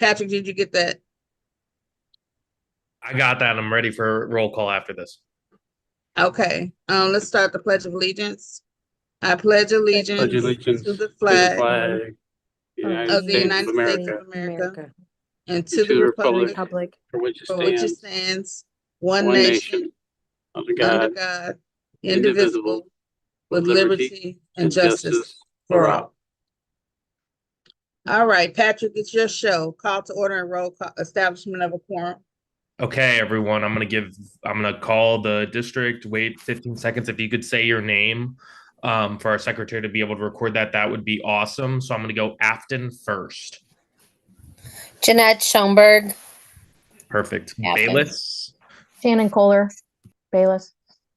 Patrick, did you get that? I got that. I'm ready for roll call after this. Okay. Let's start the Pledge of Allegiance. I pledge Pledge allegiance to allegiance the to the flag flag of the United of the States of United States America of America and and to the to the republic republic Republic. for which it for which it stands, stands, one one nation, nation, under under God, God, indivisible, indivisible, with with liberty liberty and and justice justice for for all. all. All right, Patrick, it's your show. Call to order and roll call, establishment of a quorum. Okay, everyone. I'm gonna call the district. Wait 15 seconds. If you could say your name for our secretary to be able to record that, that would be awesome. So I'm gonna go Afton first. Jeanette Schoenberg. Perfect. Afton. Bayless. Shannon Kohler, Bayless.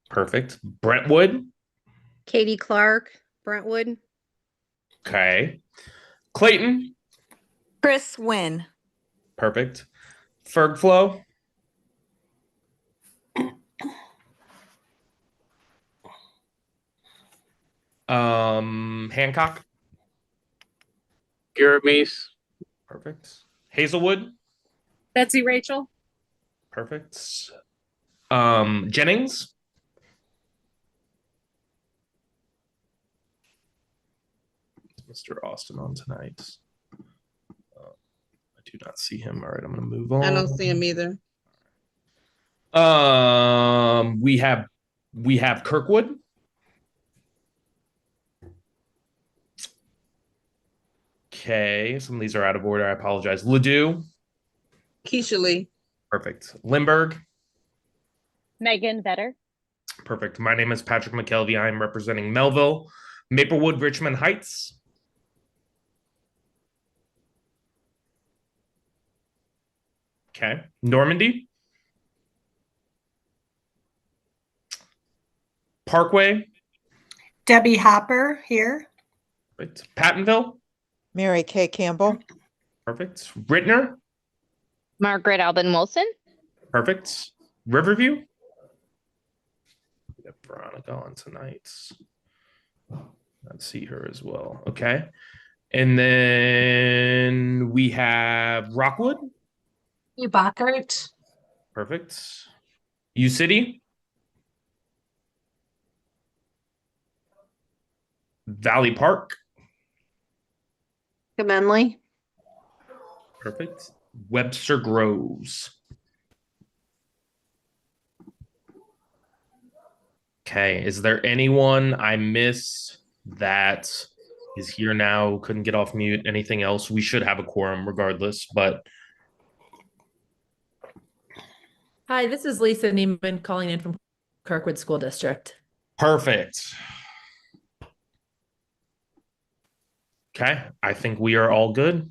Perfect. Brentwood. Katie Clark, Brentwood. Okay. Clayton. Chris Wynn. Perfect. Fergflow. Hancock. Garrett Mace, Perfect. Hazelwood. Betsy Rachel. Perfect. Jennings. Mr. Austin on tonight. I do not see him. All right, I'm going to move on. I don't see him either. We have Kirkwood. Okay, some of these are out of order. I apologize. Ledoux. Keisha Lee. Perfect. Limburg. Megan Vetter. Perfect. My name is Patrick McKelvey. I am representing Melville, Maplewood, Richmond Heights. Okay. Normandy. Parkway. Debbie Hopper here. Perfect. Pattonville. Mary Kay Campbell. Perfect. Rittner. Margaret Alban Wilson. Perfect. Riverview. We have Veronica on tonight. Let's see her as well. Okay. And then we have Rockwood. You Bockert. Perfect. U City. Valley Park. Comenley. Perfect. Webster Groves. Okay. Is there anyone I miss that is here now, couldn't get off mute? Anything else? We should have a quorum regardless, but Hi, this is Lisa Neiman calling in from Kirkwood School District. perfect. Okay. I think we are all good.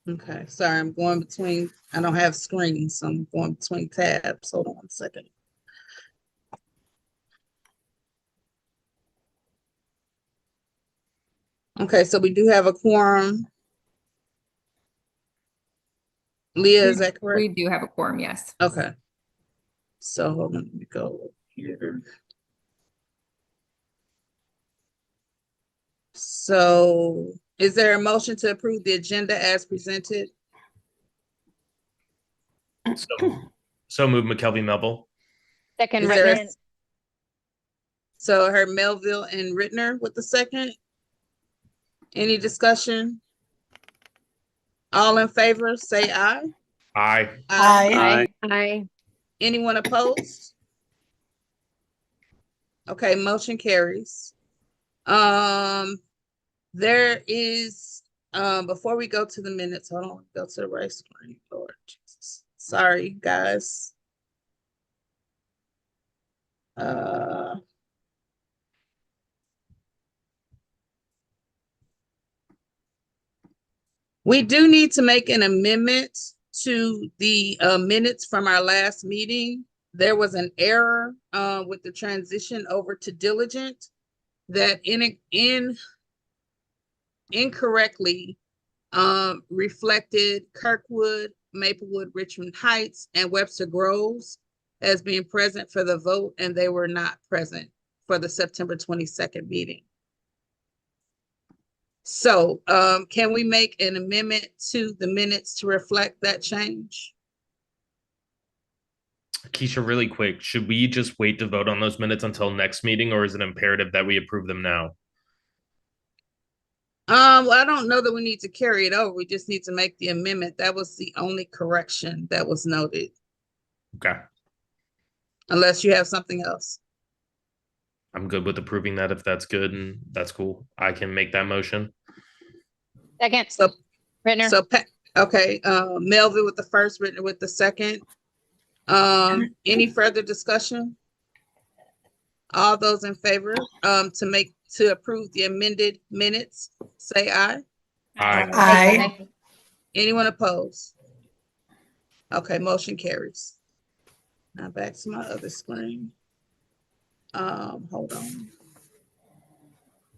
Okay, sorry, I'm going between, I don't have screens, so I'm going between tabs. Hold on 1 second. Okay, so we do have a quorum. Leah, is that We correct? do have a quorum, yes. Okay. So hold on, let me go here. So is there a motion to approve the agenda as presented? So move McKelvey Melville. Second, Is there a- Rittner. So I heard Melville and Rittner with the second. Any discussion? All in favor, say aye. Aye. Aye. Aye. Anyone opposed? Okay, motion carries. There is, before we go to the minutes, hold on, go to the right screen, Lord Jesus. Sorry, guys. We do need to make an amendment to the minutes from our last meeting. There was an error with the transition over to diligent that incorrectly reflected Kirkwood, Maplewood, Richmond Heights, and Webster Groves as being present for the vote, and they were not present for the September 22nd meeting. So, can we make an amendment to the minutes to reflect that change? Keisha, really quick, should we just wait to vote on those minutes until next meeting, or is it imperative that we approve them now? Well, I don't know that we need to carry it over. We just need to make the amendment. That was the only correction that was noted, Okay. unless you have something else. I'm good with approving that if that's good and that's cool. I can make that motion. Second, So, Brittner. okay, Melvin with the first, Brittner with the second. Any further discussion? All those in favor, to approve the amended minutes, say aye. Aye. Aye. Anyone opposed? Okay, motion carries. Now back to my other screen. Hold on.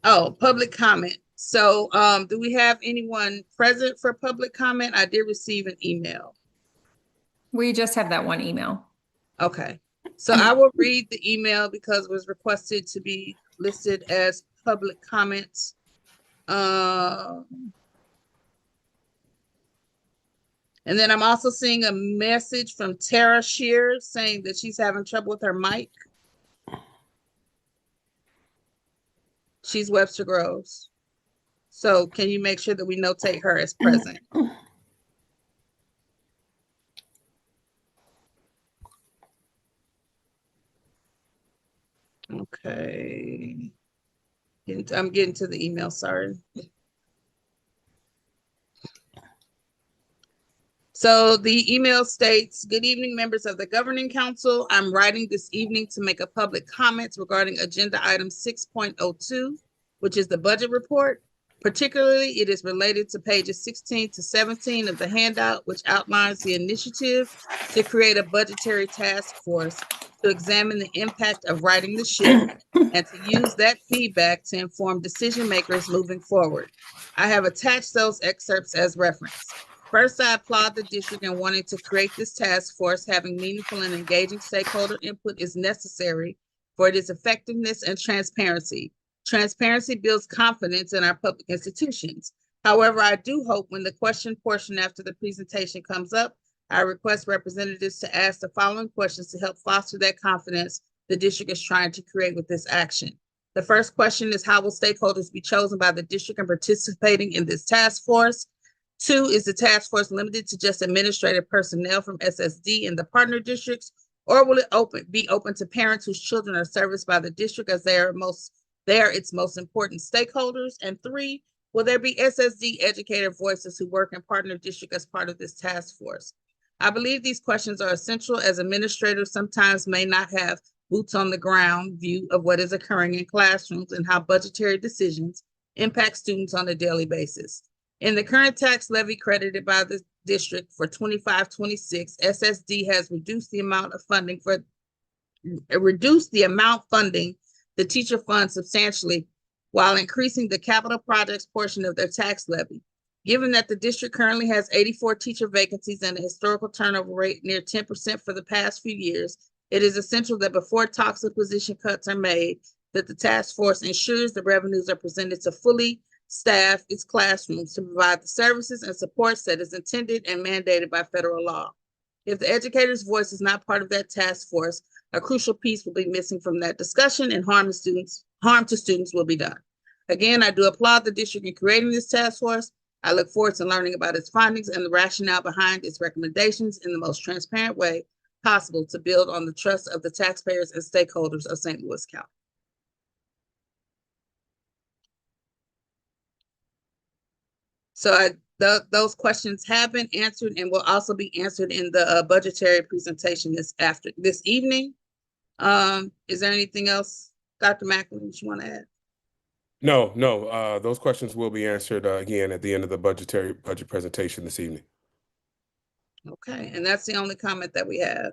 Oh, public comment. So, do we have anyone present for public comment? I did receive an email. We just have that one email. Okay, so I will read the email because it was requested to be listed as public comments. And then I'm also seeing a message from Tara Shear saying that she's having trouble with her mic. She's Webster Groves. So can you make sure that we notate her as present? Okay. I'm getting to the email, sorry. So the email states, good evening, members of the Governing Council. I'm writing this evening to make a public comment regarding agenda item 6.02, which is the budget report. Particularly, it is related to pages 16 to 17 of the handout, which outlines the initiative to create a budgetary task force to examine the impact of righting the ship and to use that feedback to inform decision makers moving forward. I have attached those excerpts as reference. First, I applaud the district in wanting to create this task force. Having meaningful and engaging stakeholder input is necessary for its effectiveness and transparency. Transparency builds confidence in our public institutions. However, I do hope when the question portion after the presentation comes up, I request representatives to ask the following questions to help foster that confidence the district is trying to create with this action. The first question is, how will stakeholders be chosen by the district in participating in this task force? 2, is the task force limited to just administrative personnel from SSD and the partner districts, or will it be open to parents whose children are serviced by the district as they are its most important stakeholders? And 3, will there be SSD educator voices who work in partner district as part of this task force? I believe these questions are essential as administrators sometimes may not have boots on the ground view of what is occurring in classrooms and how budgetary decisions impact students on a daily basis. In the current tax levy credited by the district for 25-26, SSD has reduced the amount funding the teacher fund substantially while increasing the capital projects portion of their tax levy. Given that the district currently has 84 teacher vacancies and a historical turnover rate near 10% for the past few years, it is essential that before talks of position cuts are made, that the task force ensures the revenues are presented to fully staff its classrooms to provide the services and supports that is intended and mandated by federal law. If the educator's voice is not part of that task force, a crucial piece will be missing from that discussion and harm to students will be done. Again, I do applaud the district in creating this task force. I look forward to learning about its findings and the rationale behind its recommendations in the most transparent way possible to build on the trust of the taxpayers and stakeholders of St. Louis County. So those questions have been answered and will also be answered in the budgetary presentation this evening. Is there anything else, Dr. Macklin, you want to add? No, those questions will be answered again at the end of the budget presentation this evening. Okay, and that's the only comment that we have.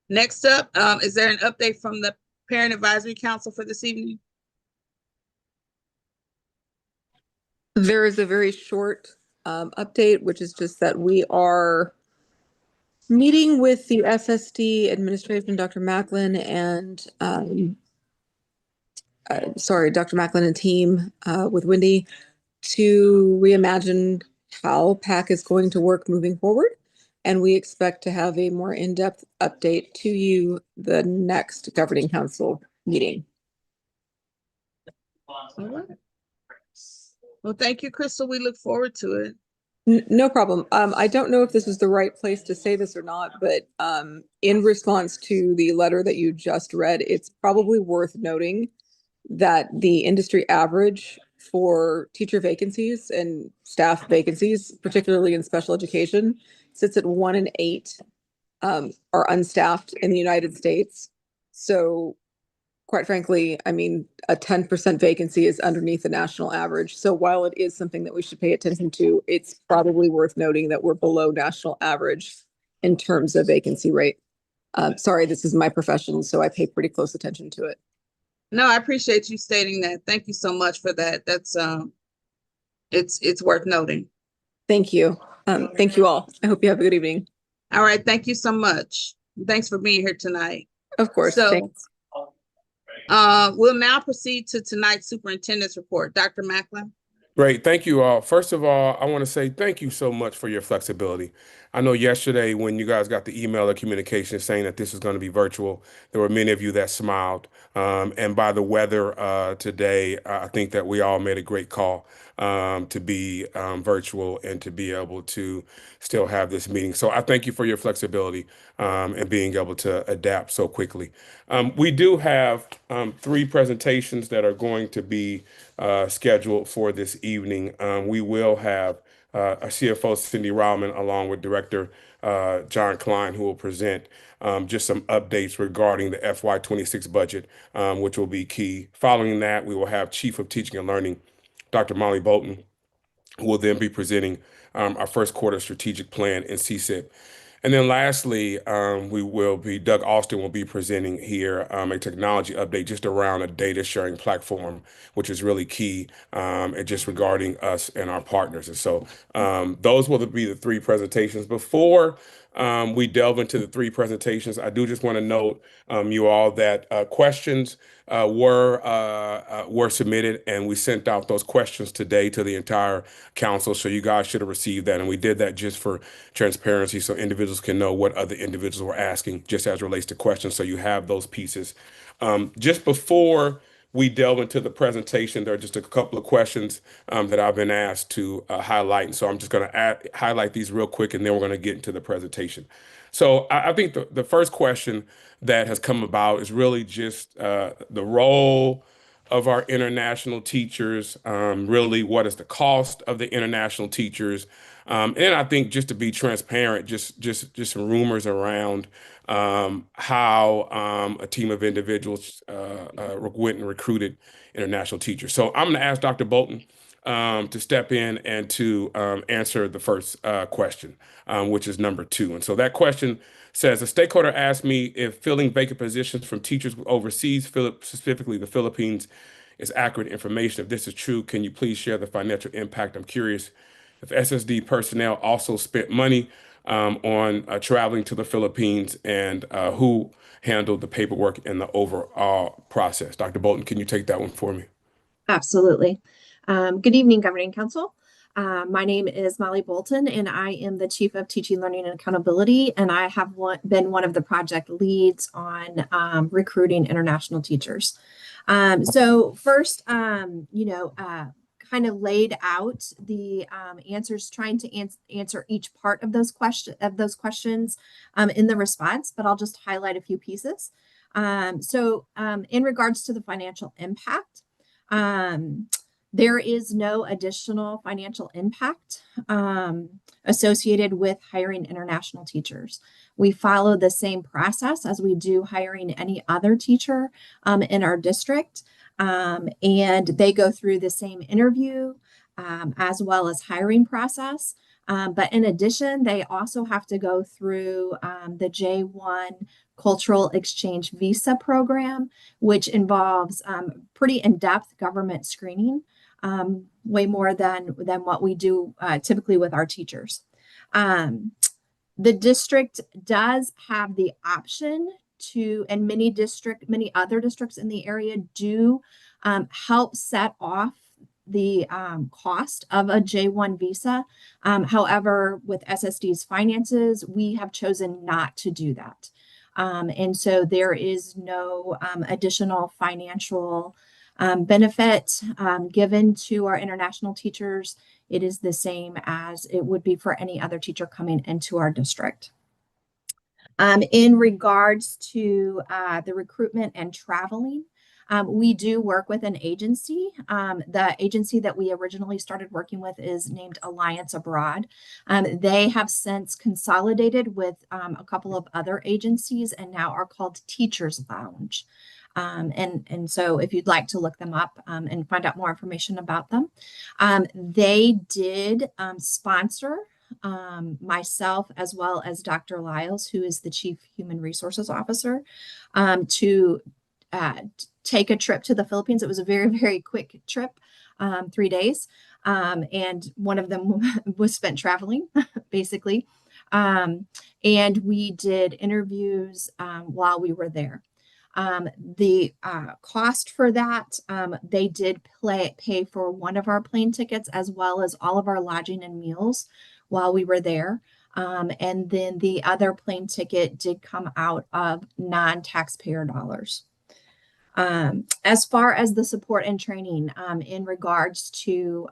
Next up, is there an update from the Parent Advisory Council for this evening? There is a very short update, which is just that we are meeting with the SSD administration, Dr. Macklin, and Dr. Macklin and team with Wendy to reimagine how PAC is going to work moving forward. And we expect to have a more in-depth update to you the next governing council meeting. All right. Well, thank you, Crystal. We look forward to it. No problem. I don't know if this is the right place to say this or not, but in response to the letter that you just read, it's probably worth noting that the industry average for teacher vacancies and staff vacancies, particularly in special education, sits at 1 in 8 are unstaffed in the United States. So quite frankly, I mean, a 10% vacancy is underneath the national average. So while it is something that we should pay attention to, it's probably worth noting that we're below national average in terms of vacancy rate. Sorry, this is my profession, so I pay pretty close attention to it. No, I appreciate you stating that. Thank you so much for that. That's it's worth noting. Thank you. Thank you all. I hope you have a good evening. All right, thank you so much. Thanks for being here tonight. Of course. So, thanks. We'll now proceed to tonight's superintendent's report. Dr. Macklin. Great. Thank you all. First of all, I want to say thank you so much for your flexibility. I know yesterday when you guys got the email or communication saying that this is going to be virtual, there were many of you that smiled. And by the weather today, I think that we all made a great call to be virtual and to be able to still have this meeting. So I thank you for your flexibility and being able to adapt so quickly. We do have 3 presentations that are going to be scheduled for this evening. We will have our CFO, Cindy Rauman, along with Director John Klein, who will present just some updates regarding the FY26 budget, which will be key. Following that, we will have Chief of Teaching and Learning, Dr. Molly Bolton, who will then be presenting our first quarter strategic plan in CSIP. And then lastly, Doug Austin will be presenting here a technology update just around a data sharing platform, which is really key and just regarding us and our partners. And so those will be the 3 presentations. Before we delve into the 3 presentations, I do just want to note you all that questions were submitted, and we sent out those questions today to the entire council. So you guys should have received that, and we did that just for transparency, so individuals can know what other individuals were asking, just as it relates to questions. So you have those pieces. Just before we delve into the presentation, there are just a couple of questions that I've been asked to highlight, and so I'm just going to highlight these real quick, and then we're going to get into the presentation. So I think the first question that has come about is really just the role of our international teachers, really what is the cost of the international teachers, and I think just to be transparent, just some rumors around how a team of individuals went and recruited international teachers. So I'm going to ask Dr. Bolton to step in and to answer the first question, which is number 2. And so that question says, a stakeholder asked me if filling vacant positions from teachers overseas, specifically the Philippines, is accurate information. If this is true, can you please share the financial impact? I'm curious if SSD personnel also spent money on traveling to the Philippines, and who handled the paperwork and the overall process. Dr. Bolton, can you take that one for me? Absolutely. Good evening, Governing Council. My name is Molly Bolton, and I am the Chief of Teaching, Learning, and Accountability, and I have been one of the project leads on recruiting international teachers. So first, kind of laid out the answers, trying to answer each part of those questions in the response, but I'll just highlight a few pieces. In regards to the financial impact, there is no additional financial impact associated with hiring international teachers. We follow the same process as we do hiring any other teacher in our district, and they go through the same interview as well as hiring process. But in addition, they also have to go through the J1 Cultural Exchange Visa program, which involves pretty in-depth government screening, way more than what we do typically with our teachers. The district does have the option and many other districts in the area do help set off the cost of a J1 visa. However, with SSD's finances, we have chosen not to do that. And so there is no additional financial benefit given to our international teachers. It is the same as it would be for any other teacher coming into our district. In regards to the recruitment and traveling, we do work with an agency. The agency that we originally started working with is named Alliance Abroad. They have since consolidated with a couple of other agencies and now are called Teachers Lounge. And so if you'd like to look them up and find out more information about them, they did sponsor myself as well as Dr. Lyles, who is the Chief Human Resources Officer, to take a trip to the Philippines. It was a very, very quick trip, 3 days. And one of them was spent traveling, basically. And we did interviews while we were there. The cost for that, they did pay for one of our plane tickets as well as all of our lodging and meals while we were there. And then the other plane ticket did come out of non-taxpayer dollars. As far as the support and training in regards to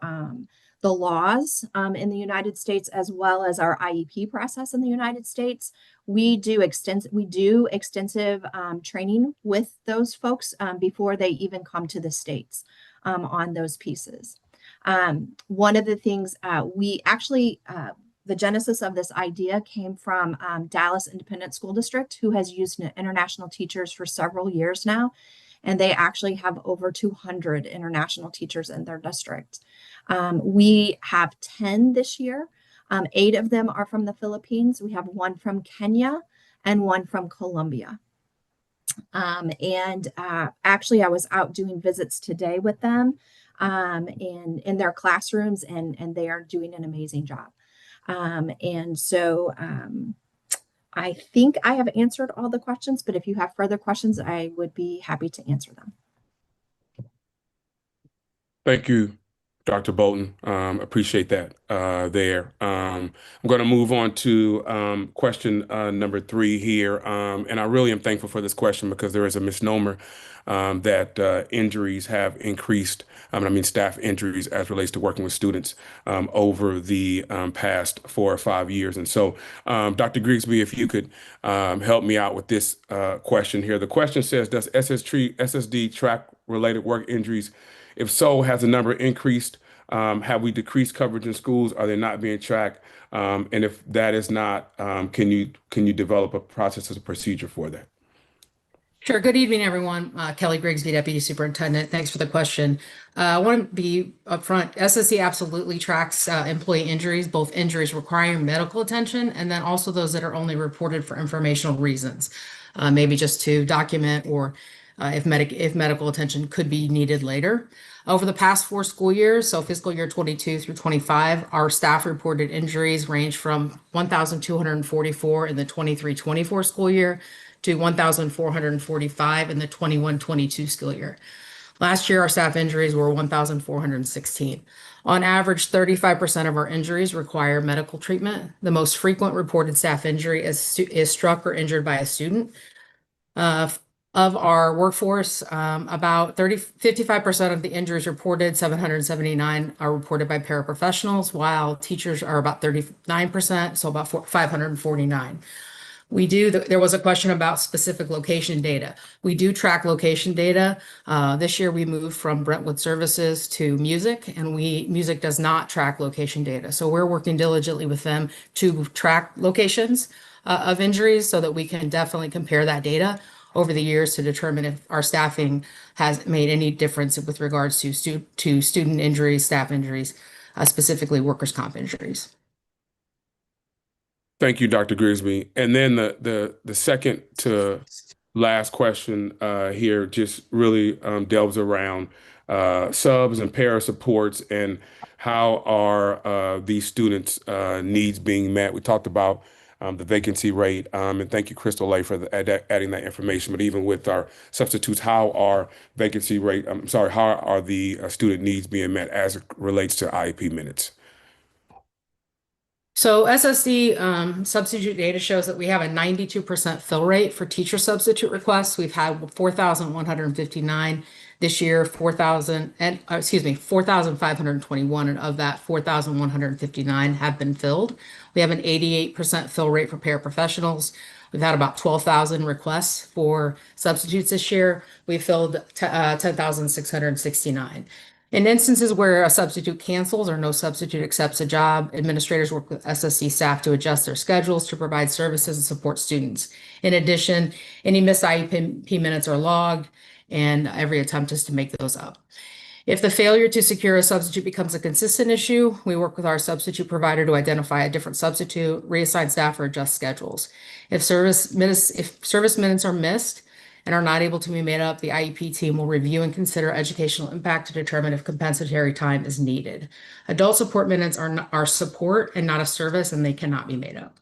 the laws in the United States, as well as our IEP process in the United States, we do extensive training with those folks before they even come to the States on those pieces. One of the things the genesis of this idea came from Dallas Independent School District, who has used international teachers for several years now. And they actually have over 200 international teachers in their district. We have 10 this year. 8 of them are from the Philippines. We have 1 from Kenya and 1 from Colombia. Actually, I was out doing visits today with them in their classrooms, and they are doing an amazing job. I think I have answered all the questions, but if you have further questions, I would be happy to answer them. Thank you, Dr. Bolton. Appreciate that there. I'm going to move on to question number 3 here. And I really am thankful for this question because there is a misnomer that injuries have increased. I mean, staff injuries as relates to working with students over the past 4 or 5 years. And so, Dr. Grigsby, if you could help me out with this question here. The question says, does SSD track related work injuries? If so, has the number increased? Have we decreased coverage in schools? Are they not being tracked? And if that is not, can you develop a process as a procedure for that? Sure. Good evening, everyone. Kelly Grigsby, Deputy Superintendent. Thanks for the question. I want to be upfront. SSC absolutely tracks employee injuries, both injuries requiring medical attention and then also those that are only reported for informational reasons, maybe just to document or if medical attention could be needed later. Over the past 4 school years, so fiscal year 22 through 25, our staff reported injuries range from 1,244 in the 23-24 school year to 1,445 in the 21-22 school year. Last year, our staff injuries were 1,416. On average, 35% of our injuries require medical treatment. The most frequent reported staff injury is struck or injured by a student. Of our workforce, about 55% of the injuries reported, 779, are reported by paraprofessionals, while teachers are about 39%, so about 549. There was a question about specific location data. We do track location data. This year we moved from Brentwood Services to Music, and Music does not track location data. So we're working diligently with them to track locations of injuries so that we can definitely compare that data over the years to determine if our staffing has made any difference with regards to student injuries, staff injuries, specifically workers' comp injuries. Thank you, Dr. Grigsby. And then the second to last question here just really delves around subs and para supports and how are these students' needs being met. We talked about the vacancy rate. And thank you, Crystal Lay, for adding that information. But even with our substitutes, how are vacancy rate, I'm sorry, how are the student needs being met as it relates to IEP minutes? So SSD substitute data shows that we have a 92% fill rate for teacher substitute requests. We've had 4,159 this year, 4,521, and of that, 4,159 have been filled. We have an 88% fill rate for paraprofessionals. We've had about 12,000 requests for substitutes this year. We filled 10,669. In instances where a substitute cancels or no substitute accepts a job, administrators work with SSC staff to adjust their schedules to provide services and support students. In addition, any missed IEP minutes are logged, and every attempt is to make those up. If the failure to secure a substitute becomes a consistent issue, we work with our substitute provider to identify a different substitute, reassign staff, or adjust schedules. If service minutes are missed and are not able to be made up, the IEP team will review and consider educational impact to determine if compensatory time is needed. Adult support minutes are support and not a service, and they cannot be made up.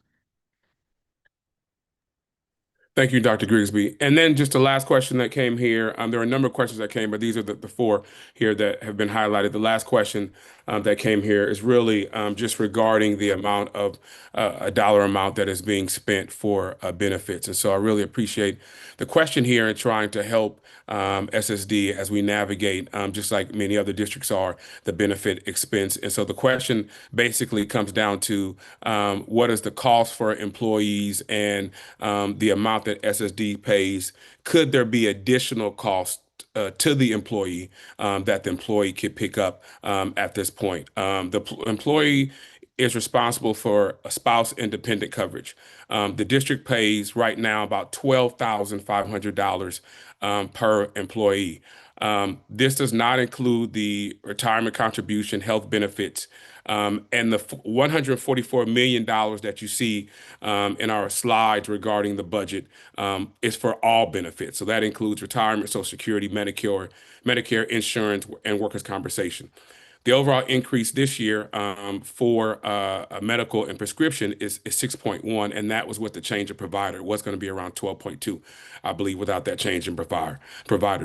Thank you, Dr. Grigsby. And then just the last question that came here. There are a number of questions that came, but these are the four here that have been highlighted. The last question that came here is really just regarding the amount of a dollar amount that is being spent for benefits. And so I really appreciate the question here and trying to help SSD as we navigate, just like many other districts are, the benefit expense. And so the question basically comes down to what is the cost for employees and the amount that SSD pays. Could there be additional cost to the employee that the employee could pick up at this point? The employee is responsible for a spouse independent coverage. The district pays right now about $12,500 per employee. This does not include the retirement contribution, health benefits, and the $144 million that you see in our slides regarding the budget is for all benefits. So that includes retirement, Social Security, Medicare, insurance, and workers' compensation. The overall increase this year for medical and prescription is 6.1, and that was with the change of provider. It was going to be around 12.2, I believe, without that change in provider.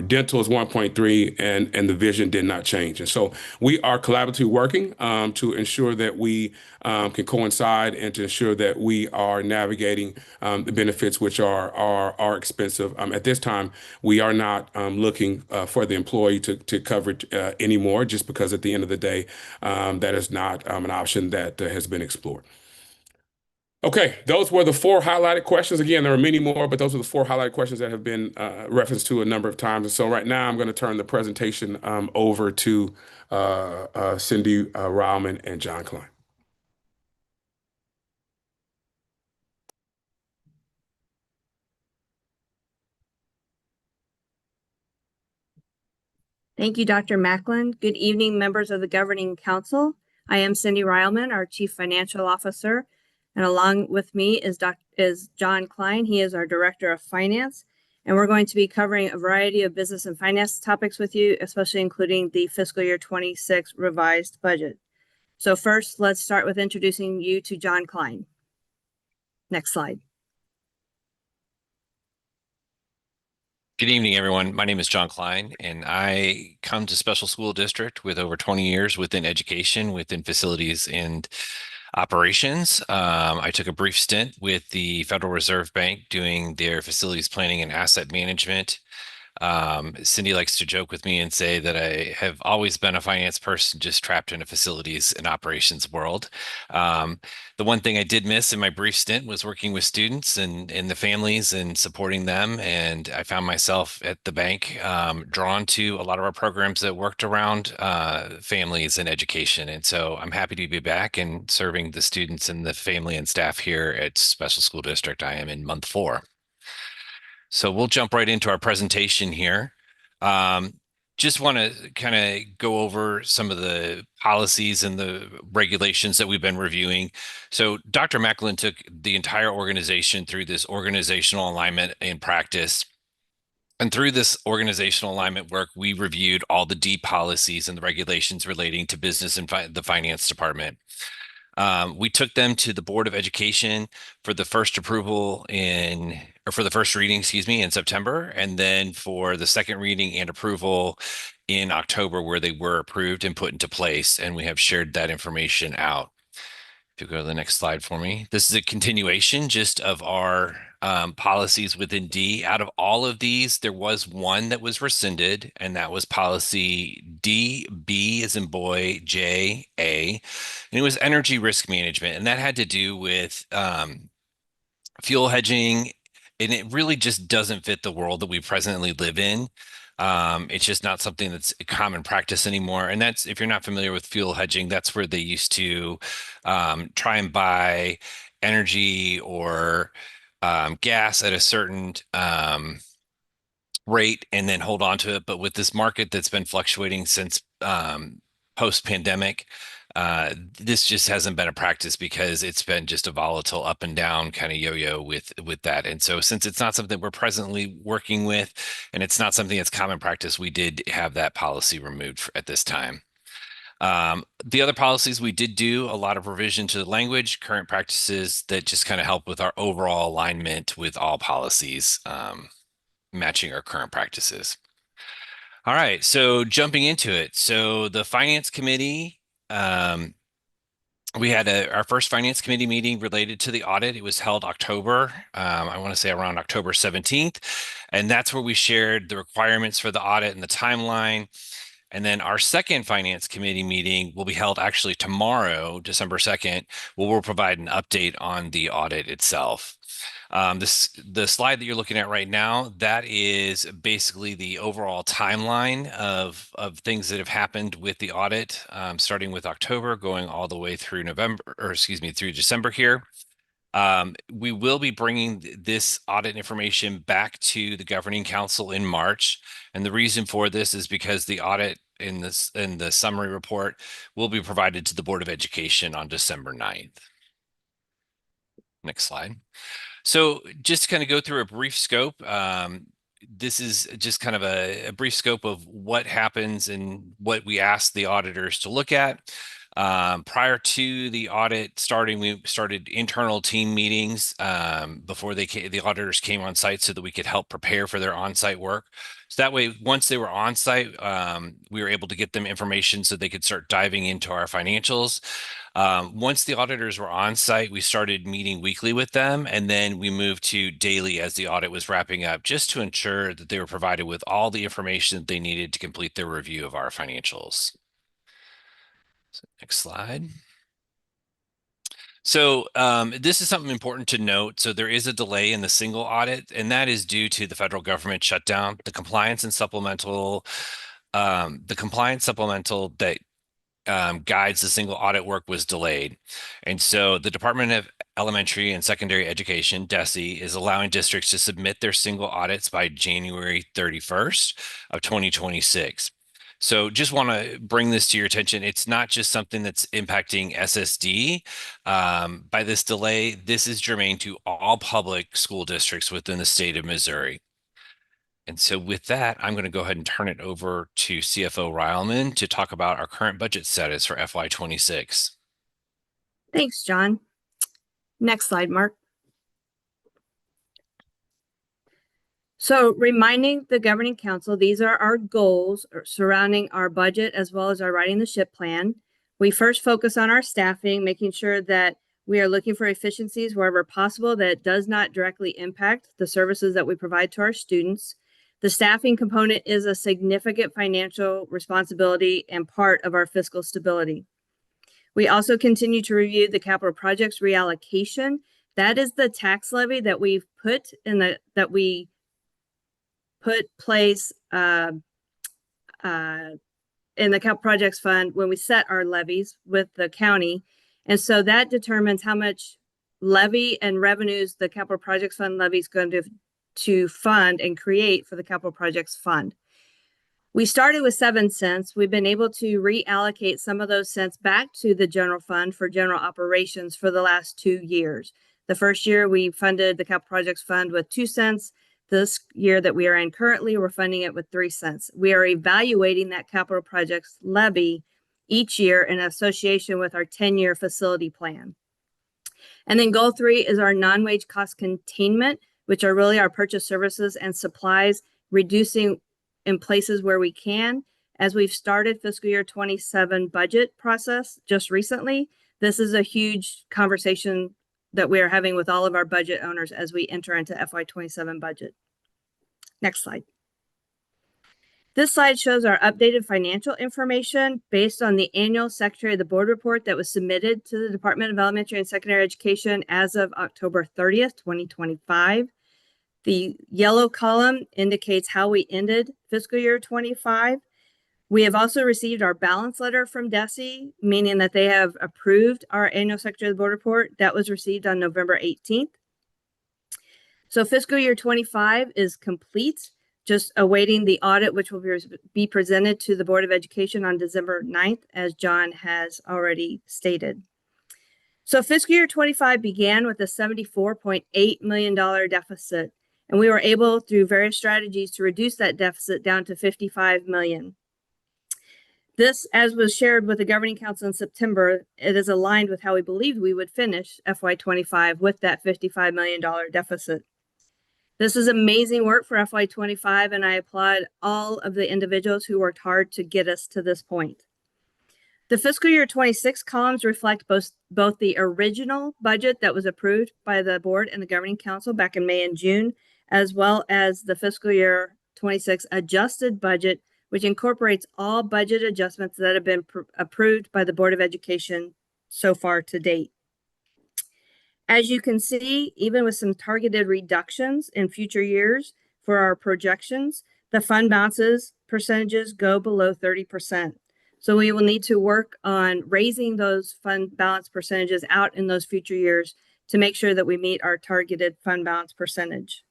Dental is 1.3, and the vision did not change. And so we are collaboratively working to ensure that we can coincide and to ensure that we are navigating the benefits, which are expensive. At this time, we are not looking for the employee to cover it anymore, just because at the end of the day, that is not an option that has been explored. Okay, those were the four highlighted questions. Again, there are many more, but those are the four highlighted questions that have been referenced to a number of times. And so right now, I'm going to turn the presentation over to Cindy Rauman and John Klein. Thank you, Dr. Macklin. Good evening, members of the Governing Council. I am Cindy Reilman, our Chief Financial Officer, and along with me is John Klein. He is our Director of Finance, and we're going to be covering a variety of business and finance topics with you, especially including the fiscal year 26 revised budget. So first, let's start with introducing you to John Klein. Next slide. Good evening, everyone. My name is John Klein, and I come to Special School District with over 20 years within education, within facilities and operations. I took a brief stint with the Federal Reserve Bank doing their facilities planning and asset management. Cindy likes to joke with me and say that I have always been a finance person just trapped in a facilities and operations world. The one thing I did miss in my brief stint was working with students and the families and supporting them. And I found myself at the bank drawn to a lot of our programs that worked around families and education. And so I'm happy to be back and serving the students and the family and staff here at Special School District. I am in month 4. So we'll jump right into our presentation here. Just want to kind of go over some of the policies and the regulations that we've been reviewing. So Dr. Macklin took the entire organization through this organizational alignment and practice. And through this organizational alignment work, we reviewed all the D policies and the regulations relating to business and the finance department. We took them to the Board of Education for the first approval for the first reading, excuse me, in September, and then for the second reading and approval in October, where they were approved and put into place. And we have shared that information out. If you go to the next slide for me, this is a continuation just of our policies within D. Out of all of these, there was one that was rescinded, and that was policy DB as in boy, JA, and it was energy risk management. And that had to do with fuel hedging, and it really just doesn't fit the world that we presently live in. It's just not something that's a common practice anymore. And that's, if you're not familiar with fuel hedging, that's where they used to try and buy energy or gas at a certain rate and then hold on to it. But with this market that's been fluctuating since post-pandemic, this just hasn't been a practice because it's been just a volatile up and down kind of yo-yo with that. And so since it's not something we're presently working with, and it's not something that's common practice, we did have that policy removed at this time. The other policies, we did do a lot of revision to the language, current practices that just kind of help with our overall alignment with all policies, matching our current practices. All right, so jumping into it. So the Finance Committee, we had our first Finance Committee meeting related to the audit. It was held October, I want to say around October 17th. And that's where we shared the requirements for the audit and the timeline. And then our second Finance Committee meeting will be held actually tomorrow, December 2nd, where we'll provide an update on the audit itself. The slide that you're looking at right now, that is basically the overall timeline of things that have happened with the audit, starting with October, going all the way through through December here. We will be bringing this audit information back to the Governing Council in March. And the reason for this is because the audit in the summary report will be provided to the Board of Education on December 9th. Next slide. So just to kind of go through a brief scope, this is just kind of a brief scope of what happens and what we ask the auditors to look at. Prior to the audit starting, we started internal team meetings before the auditors came on site so that we could help prepare for their on-site work. So that way, once they were on site, we were able to get them information so they could start diving into our financials. Once the auditors were on site, we started meeting weekly with them, and then we moved to daily as the audit was wrapping up, just to ensure that they were provided with all the information that they needed to complete their review of our financials. So next slide. So this is something important to note. So there is a delay in the single audit, and that is due to the federal government shutdown. The compliance supplemental that guides the single audit work was delayed. And so the Department of Elementary and Secondary Education, DESE, is allowing districts to submit their single audits by January 31st of 2026. So just want to bring this to your attention. It's not just something that's impacting SSD. By this delay, this is germane to all public school districts within the state of Missouri. And so with that, I'm going to go ahead and turn it over to CFO Rileman to talk about our current budget status for FY26. Thanks, John. Next slide, Mark. So reminding the Governing Council, these are our goals surrounding our budget as well as our Riding the Ship plan. We first focus on our staffing, making sure that we are looking for efficiencies wherever possible that does not directly impact the services that we provide to our students. The staffing component is a significant financial responsibility and part of our fiscal stability. We also continue to review the capital projects reallocation. That is the tax levy that we've put in place in the capital projects fund when we set our levies with the county. And so that determines how much levy and revenues the capital projects fund levy is going to fund and create for the capital projects fund. We started with 7 cents. We've been able to reallocate some of those cents back to the general fund for general operations for the last 2 years. The first year we funded the capital projects fund with 2 cents. This year that we are in currently, we're funding it with 3 cents. We are evaluating that capital projects levy each year in association with our 10-year facility plan. And then goal 3 is our non-wage cost containment, which are really our purchase services and supplies, reducing in places where we can. As we've started fiscal year 27 budget process just recently, this is a huge conversation that we are having with all of our budget owners as we enter into FY27 budget. Next slide. This slide shows our updated financial information based on the annual Secretary of the Board report that was submitted to the Department of Elementary and Secondary Education as of October 30th, 2025. The yellow column indicates how we ended fiscal year 25. We have also received our balance letter from DESE, meaning that they have approved our annual Secretary of the Board report. That was received on November 18th. So fiscal year 25 is complete, just awaiting the audit, which will be presented to the Board of Education on December 9th, as John has already stated. So fiscal year 25 began with a $74.8 million deficit, and we were able, through various strategies, to reduce that deficit down to $55 million. This, as was shared with the Governing Council in September, it is aligned with how we believed we would finish FY25 with that $55 million deficit. This is amazing work for FY25, and I applaud all of the individuals who worked hard to get us to this point. The fiscal year 26 columns reflect both the original budget that was approved by the board and the Governing Council back in May and June, as well as the fiscal year 26 adjusted budget, which incorporates all budget adjustments that have been approved by the Board of Education so far to date. As you can see, even with some targeted reductions in future years for our projections, the fund balances percentages go below 30%. So we will need to work on raising those fund balance percentages out in those future years to make sure that we meet our targeted fund balance percentage.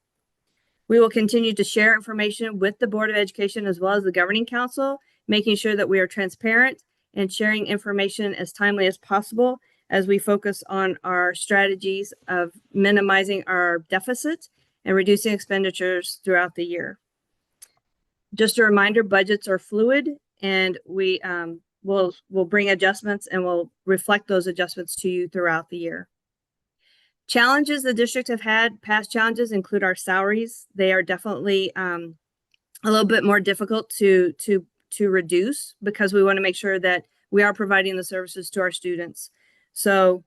We will continue to share information with the Board of Education as well as the Governing Council, making sure that we are transparent and sharing information as timely as possible as we focus on our strategies of minimizing our deficit and reducing expenditures throughout the year. Just a reminder, budgets are fluid, and we will bring adjustments and we'll reflect those adjustments to you throughout the year. Challenges the district have had, past challenges include our salaries. They are definitely a little bit more difficult to reduce because we want to make sure that we are providing the services to our students. So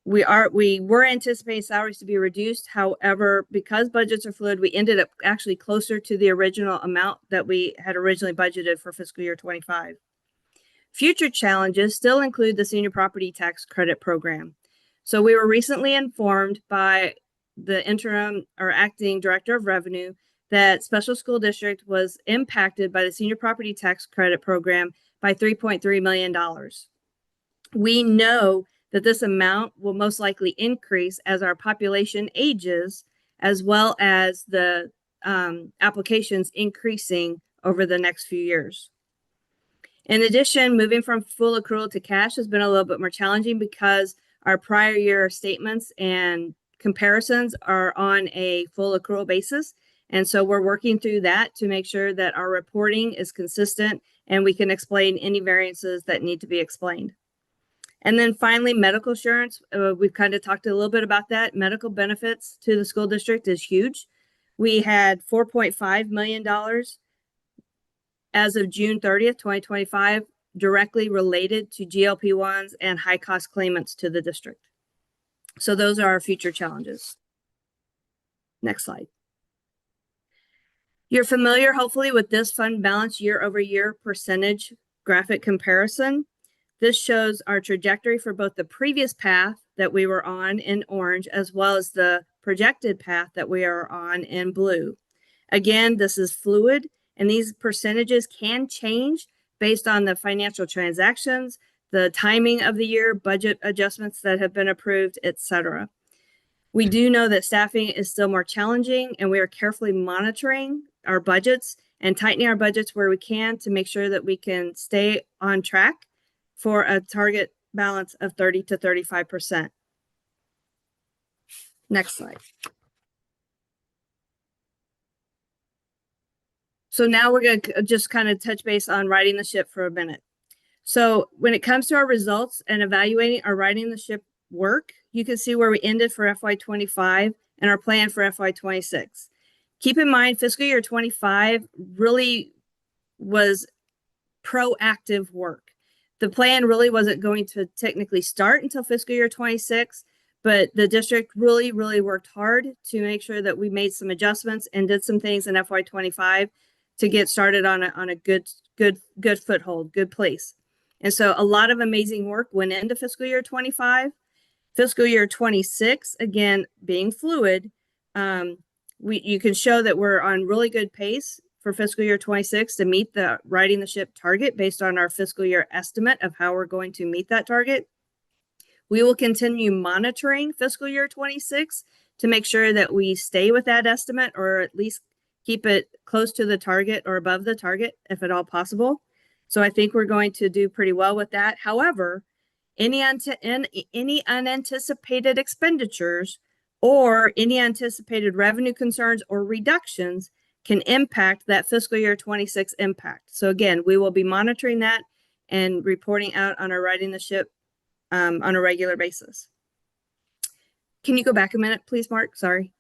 we were anticipating salaries to be reduced. However, because budgets are fluid, we ended up actually closer to the original amount that we had originally budgeted for fiscal year 25. Future challenges still include the senior property tax credit program. So we were recently informed by the interim or acting director of revenue that special school district was impacted by the senior property tax credit program by $3.3 million. We know that this amount will most likely increase as our population ages, as well as the applications increasing over the next few years. In addition, moving from full accrual to cash has been a little bit more challenging because our prior year statements and comparisons are on a full accrual basis. And so we're working through that to make sure that our reporting is consistent and we can explain any variances that need to be explained. And then finally, medical insurance. We've kind of talked a little bit about that. Medical benefits to the school district is huge. We had $4.5 million as of June 30th, 2025, directly related to GLP-1s and high cost claimants to the district. So those are our future challenges. Next slide. You're familiar, hopefully, with this fund balance year over year percentage graphic comparison. This shows our trajectory for both the previous path that we were on in orange, as well as the projected path that we are on in blue. Again, this is fluid, and these percentages can change based on the financial transactions, the timing of the year, budget adjustments that have been approved, etc. We do know that staffing is still more challenging, and we are carefully monitoring our budgets and tightening our budgets where we can to make sure that we can stay on track for a target balance of 30 to 35%. Next slide. So now we're going to just kind of touch base on riding the ship for a minute. So when it comes to our results and evaluating our riding the ship work, you can see where we ended for FY25 and our plan for FY26. Keep in mind, fiscal year 25 really was proactive work. The plan really wasn't going to technically start until fiscal year 26, but the district really, really worked hard to make sure that we made some adjustments and did some things in FY25 to get started on a good foothold, good place. And so a lot of amazing work went into fiscal year 25. Fiscal year 26, again, being fluid, you can show that we're on really good pace for fiscal year 26 to meet the riding the ship target based on our fiscal year estimate of how we're going to meet that target. We will continue monitoring fiscal year 26 to make sure that we stay with that estimate or at least keep it close to the target or above the target if at all possible. So I think we're going to do pretty well with that. However, any unanticipated expenditures or any anticipated revenue concerns or reductions can impact that fiscal year 26 impact. So again, we will be monitoring that and reporting out on our riding the ship on a regular basis. Can you go back a minute, please, Mark? Sorry.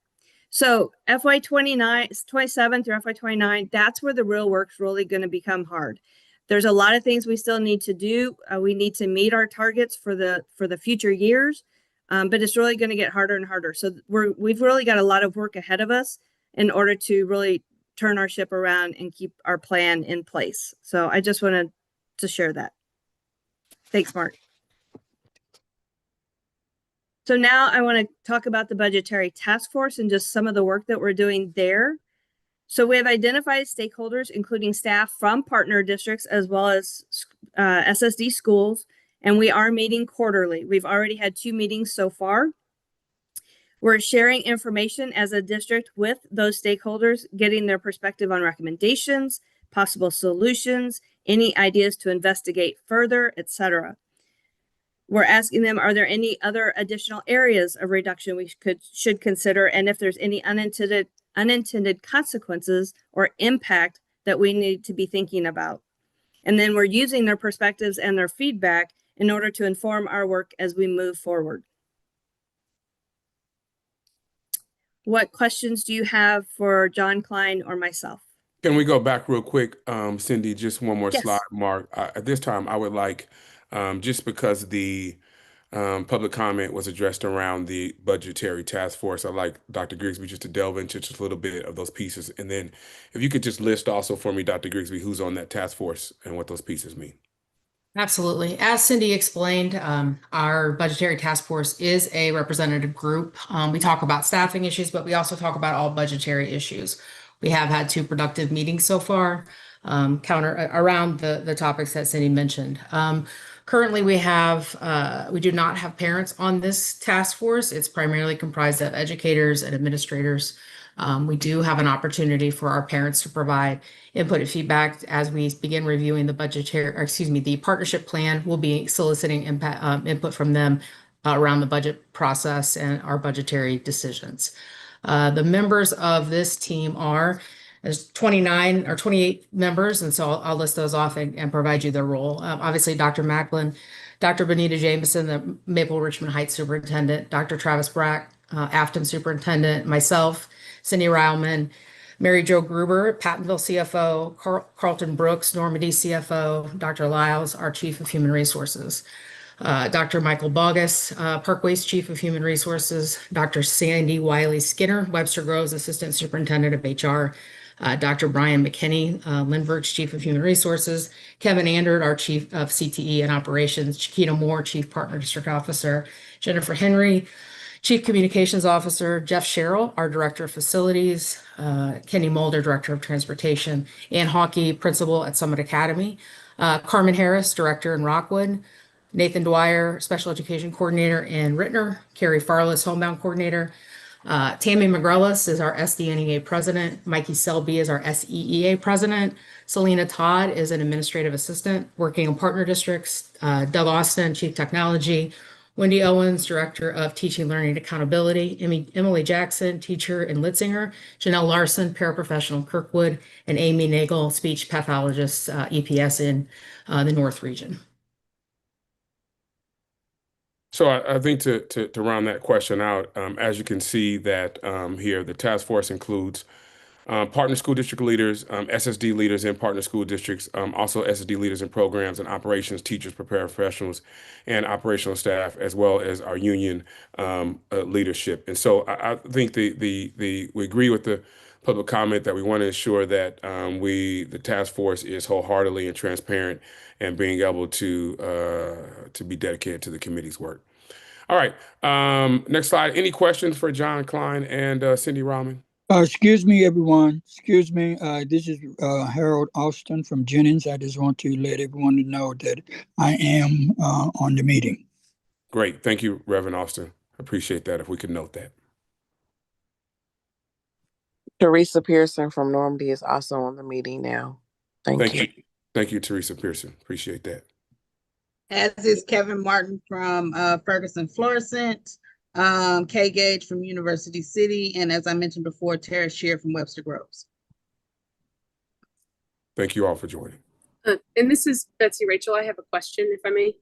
So FY29, 27 through FY29, that's where the real work's really going to become hard. There's a lot of things we still need to do. We need to meet our targets for the future years, but it's really going to get harder and harder. So we've really got a lot of work ahead of us in order to really turn our ship around and keep our plan in place. So I just wanted to share that. Thanks, Mark. So now I want to talk about the budgetary task force and just some of the work that we're doing there. So we have identified stakeholders, including staff from partner districts, as well as SSD schools, and we are meeting quarterly. We've already had 2 meetings so far. We're sharing information as a district with those stakeholders, getting their perspective on recommendations, possible solutions, any ideas to investigate further, etc. We're asking them, are there any other additional areas of reduction we should consider, and if there's any unintended consequences or impact that we need to be thinking about. And then we're using their perspectives and their feedback in order to inform our work as we move forward. What questions do you have for John Klein or myself? Can we go back real quick, Cindy, just one more Yes. slide, Mark. At this time, I would like, just because the public comment was addressed around the budgetary task force, I'd like Dr. Grigsby just to delve into just a little bit of those pieces. And then if you could just list also for me, Dr. Grigsby, who's on that task force and what those pieces mean. Absolutely. As Cindy explained, our budgetary task force is a representative group. We talk about staffing issues, but we also talk about all budgetary issues. We have had 2 productive meetings so far, around the topics that Cindy mentioned. Currently, we do not have parents on this task force. It's primarily comprised of educators and administrators. We do have an opportunity for our parents to provide input and feedback as we begin reviewing the partnership plan. We'll be soliciting input from them around the budget process and our budgetary decisions. The members of this team there's 29 or 28 members, and so I'll list those off and provide you their role. Obviously, Dr. Macklin, Dr. Benita Jameson, the Maple Richmond Heights Superintendent, Dr. Travis Brack, Afton Superintendent, myself, Cindy Rileman, Mary Jo Gruber, Pattonville CFO, Carlton Brooks, Normandy CFO, Dr. Lyles, our Chief of Human Resources, Dr. Michael Bogus, Parkway's Chief of Human Resources, Dr. Sandy Wiley Skinner, Webster Groves Assistant Superintendent of HR, Dr. Brian McKinney, Lindbergh's Chief of Human Resources, Kevin Andert, our Chief of CTE and Operations, Chiquita Moore, Chief Partner District Officer, Jennifer Henry, Chief Communications Officer, Jeff Sherrill, our Director of Facilities, Kenny Mulder, Director of Transportation, Ann Hawkey, Principal at Summit Academy, Carmen Harris, Director in Rockwood, Nathan Dwyer, Special Education Coordinator in Rittner, Carrie Farless, Homebound Coordinator, Tammy McGrellis is our SDNEA President, Mikey Selby is our SEEA President, Selena Todd is an Administrative Assistant working in Partner Districts, Doug Austin, Chief Technology, Wendy Owens, Director of Teaching, Learning, and Accountability, Emily Jackson, Teacher in Litzinger, Janelle Larson, Paraprofessional in Kirkwood, and Amy Nagel, Speech Pathologist, EPS in the North Region. So I think to round that question out, as you can see that here, the task force includes partner school district leaders, SSD leaders in partner school districts, also SSD leaders in programs and operations, teachers, paraprofessionals, and operational staff, as well as our union leadership. And so I think we agree with the public comment that we want to ensure that the task force is wholeheartedly and transparent and being able to be dedicated to the committee's work. All right, next slide. Any questions for John Klein and Cindy Rahman? Excuse me, everyone. Excuse me. This is Harold Austin from Jennings. I just want to let everyone know that I am on the meeting. Great. Thank you, Reverend Austin. Appreciate that if we could note that. Teresa Pearson from Normandy is also on the meeting now. Thank you. Thank you, Teresa Pearson. Appreciate that. As is Kevin Martin from Ferguson Florissant, Kay Gage from University City, and as I mentioned before, Tara Shear from Webster Groves. Thank you all for joining. And this is Betsy Rachel. I have a question, if I may.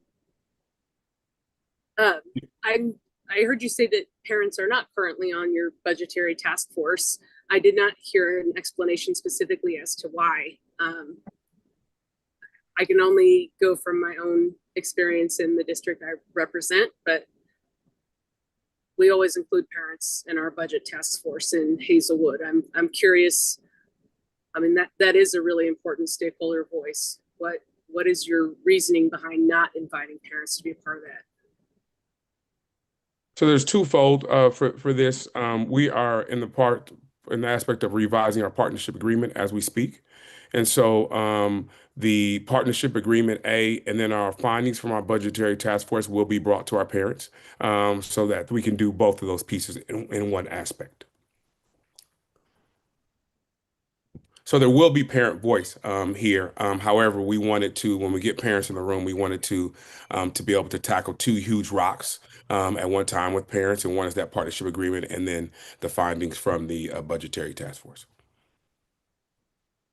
I heard you say that parents are not currently on your budgetary task force. I did not hear an explanation specifically as to why. I can only go from my own experience in the district I represent, but we always include parents in our budget task force in Hazelwood. I'm curious. I mean, that is a really important stakeholder voice. What is your reasoning behind not inviting parents to be a part of that? So there's twofold for this. We are in the aspect of revising our partnership agreement as we speak. And so the partnership agreement and then our findings from our budgetary task force will be brought to our parents so that we can do both of those pieces in one aspect. So there will be parent voice here. However, we wanted to, when we get parents in the room, we wanted to be able to tackle two huge rocks at one time with parents. And one is that partnership agreement and then the findings from the budgetary task force.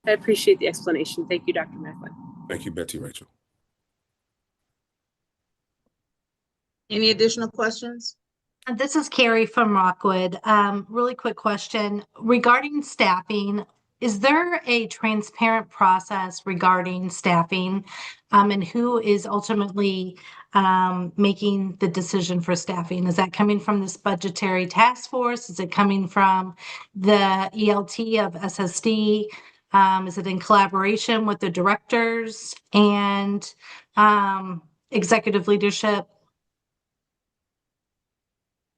I appreciate the explanation. Thank you, Dr. Macklin. Thank you, Betsy Rachel. Any additional questions? This is Carrie from Rockwood. Really quick question regarding staffing. Is there a transparent process regarding staffing and who is ultimately making the decision for staffing? Is that coming from this budgetary task force? Is it coming from the ELT of SSD? Is it in collaboration with the directors and executive leadership?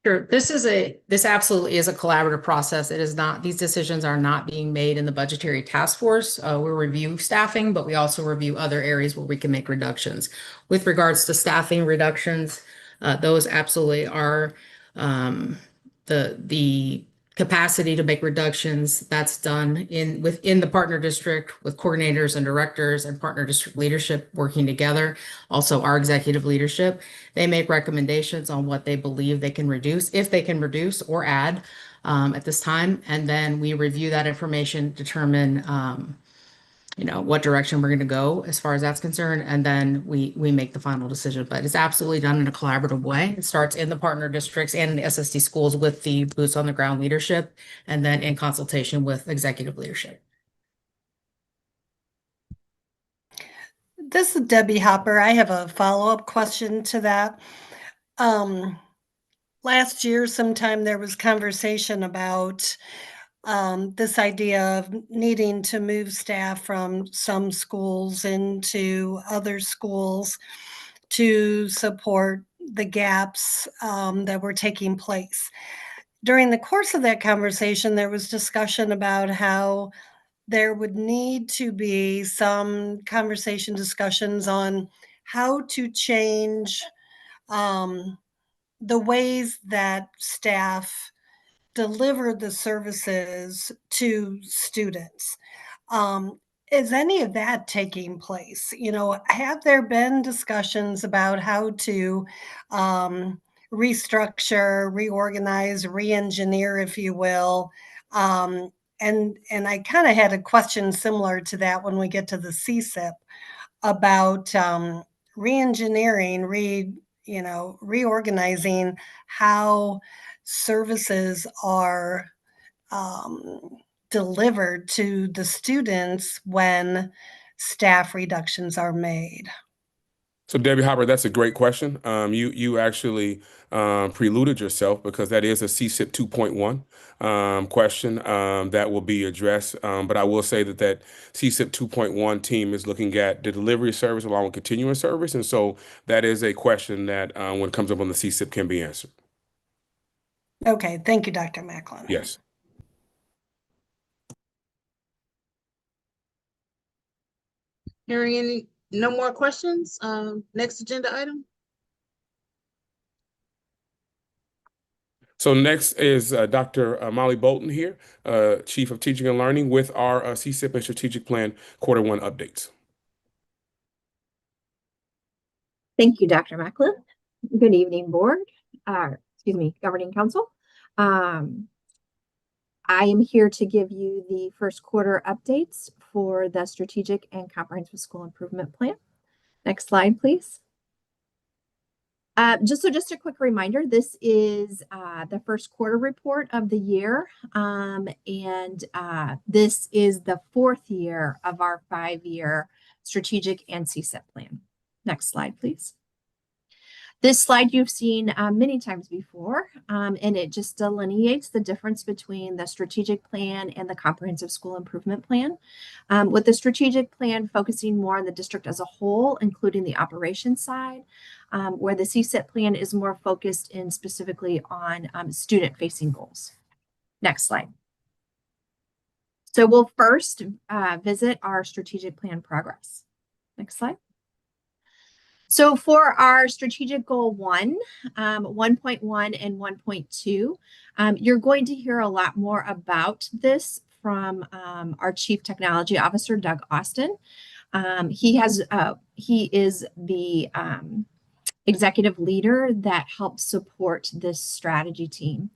Sure. This absolutely is a collaborative process. It is not, these decisions are not being made in the budgetary task force. We review staffing, but we also review other areas where we can make reductions. With regards to staffing reductions, those absolutely are the capacity to make reductions. That's done within the partner district with coordinators and directors and partner district leadership working together. Also our executive leadership, they make recommendations on what they believe they can reduce, if they can reduce or add at this time. And then we review that information, determine what direction we're going to go as far as that's concerned. And then we make the final decision, but it's absolutely done in a collaborative way. It starts in the partner districts and in the SSD schools with the boots on the ground leadership, and then in consultation with executive leadership. This is Debbie Hopper. I have a follow-up question to that. Last year, sometime there was conversation about this idea of needing to move staff from some schools into other schools to support the gaps that were taking place. During the course of that conversation, there was discussion about how there would need to be some discussions on how to change the ways that staff deliver the services to students. Is any of that taking place? Have there been discussions about how to restructure, reorganize, re-engineer, if you will? And I kind of had a question similar to that when we get to the CSIP about re-engineering, reorganizing how services are delivered to the students when staff reductions are made? So Debbie Hopper, that's a great question. You actually preluded yourself because that is a CSIP 2.1 question that will be addressed. But I will say that CSIP 2.1 team is looking at the delivery service along with continuing service. And so that is a question that when it comes up on the CSIP can be answered. Okay, thank you, Dr. Macklin. Yes. Hearing no more questions, next agenda item. So next is Dr. Molly Bolton here, Chief of Teaching and Learning with our CSIP and Strategic Plan Q1 updates. Thank you, Dr. Macklin. Good evening, board. Governing council. I am here to give you the first quarter updates for the Strategic and Comprehensive School Improvement Plan. Next slide, please. Just a quick reminder, this is the first quarter report of the year, and this is the 4th year of our 5-year strategic and CSIP plan. Next slide, please. This slide you've seen many times before, and it just delineates the difference between the strategic plan and the comprehensive school improvement plan. With the strategic plan focusing more on the district as a whole, including the operations side, where the CSIP plan is more focused in specifically on student-facing goals. Next slide. So we'll first visit our strategic plan progress. Next slide. So for our strategic goal 1, 1.1 and 1.2, you're going to hear a lot more about this from our Chief Technology Officer, Doug Austin. He is the executive leader that helps support this strategy team.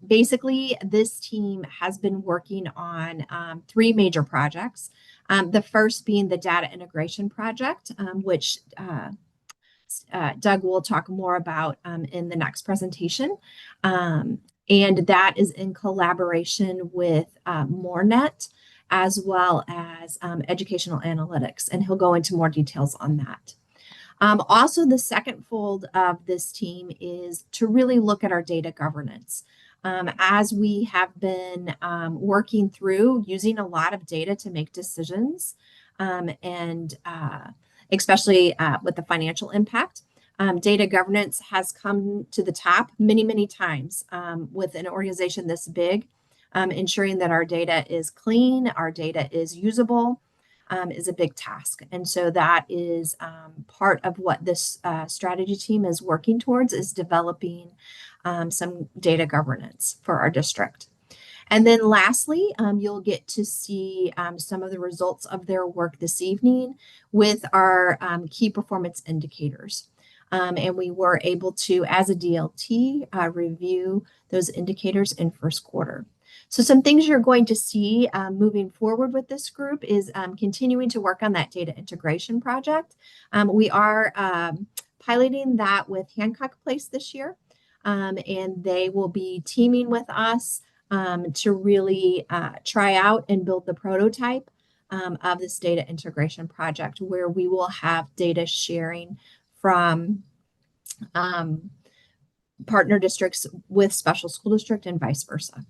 Basically, this team has been working on 3 major projects. The first being the data integration project, which Doug will talk more about in the next presentation. And that is in collaboration with MoreNet, as well as educational analytics. And he'll go into more details on that. Also, the second fold of this team is to really look at our data governance. As we have been working through using a lot of data to make decisions, and especially with the financial impact, data governance has come to the top many, many times with an organization this big. Ensuring that our data is clean, our data is usable, is a big task. And so that is part of what this strategy team is working towards, is developing some data governance for our district. And then lastly, you'll get to see some of the results of their work this evening with our key performance indicators. And we were able to, as a DLT, review those indicators in first quarter. So some things you're going to see moving forward with this group is continuing to work on that data integration project. We are piloting that with Hancock Place this year, and they will be teaming with us to really try out and build the prototype of this data integration project, where we will have data sharing from partner districts with special school district and vice versa.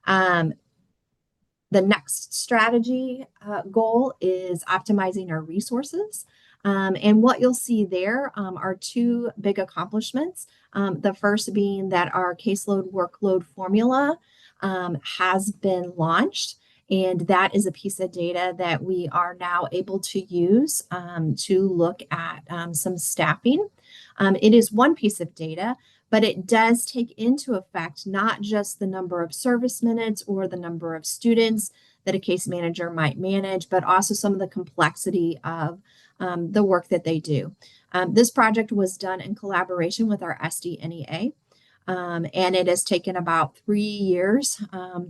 The next strategy goal is optimizing our resources. And what you'll see there are 2 big accomplishments. The first being that our caseload workload formula has been launched. And that is a piece of data that we are now able to use to look at some staffing. It is one piece of data, but it does take into effect not just the number of service minutes or the number of students that a case manager might manage, but also some of the complexity of the work that they do. This project was done in collaboration with our SDNEA, and it has taken about 3 years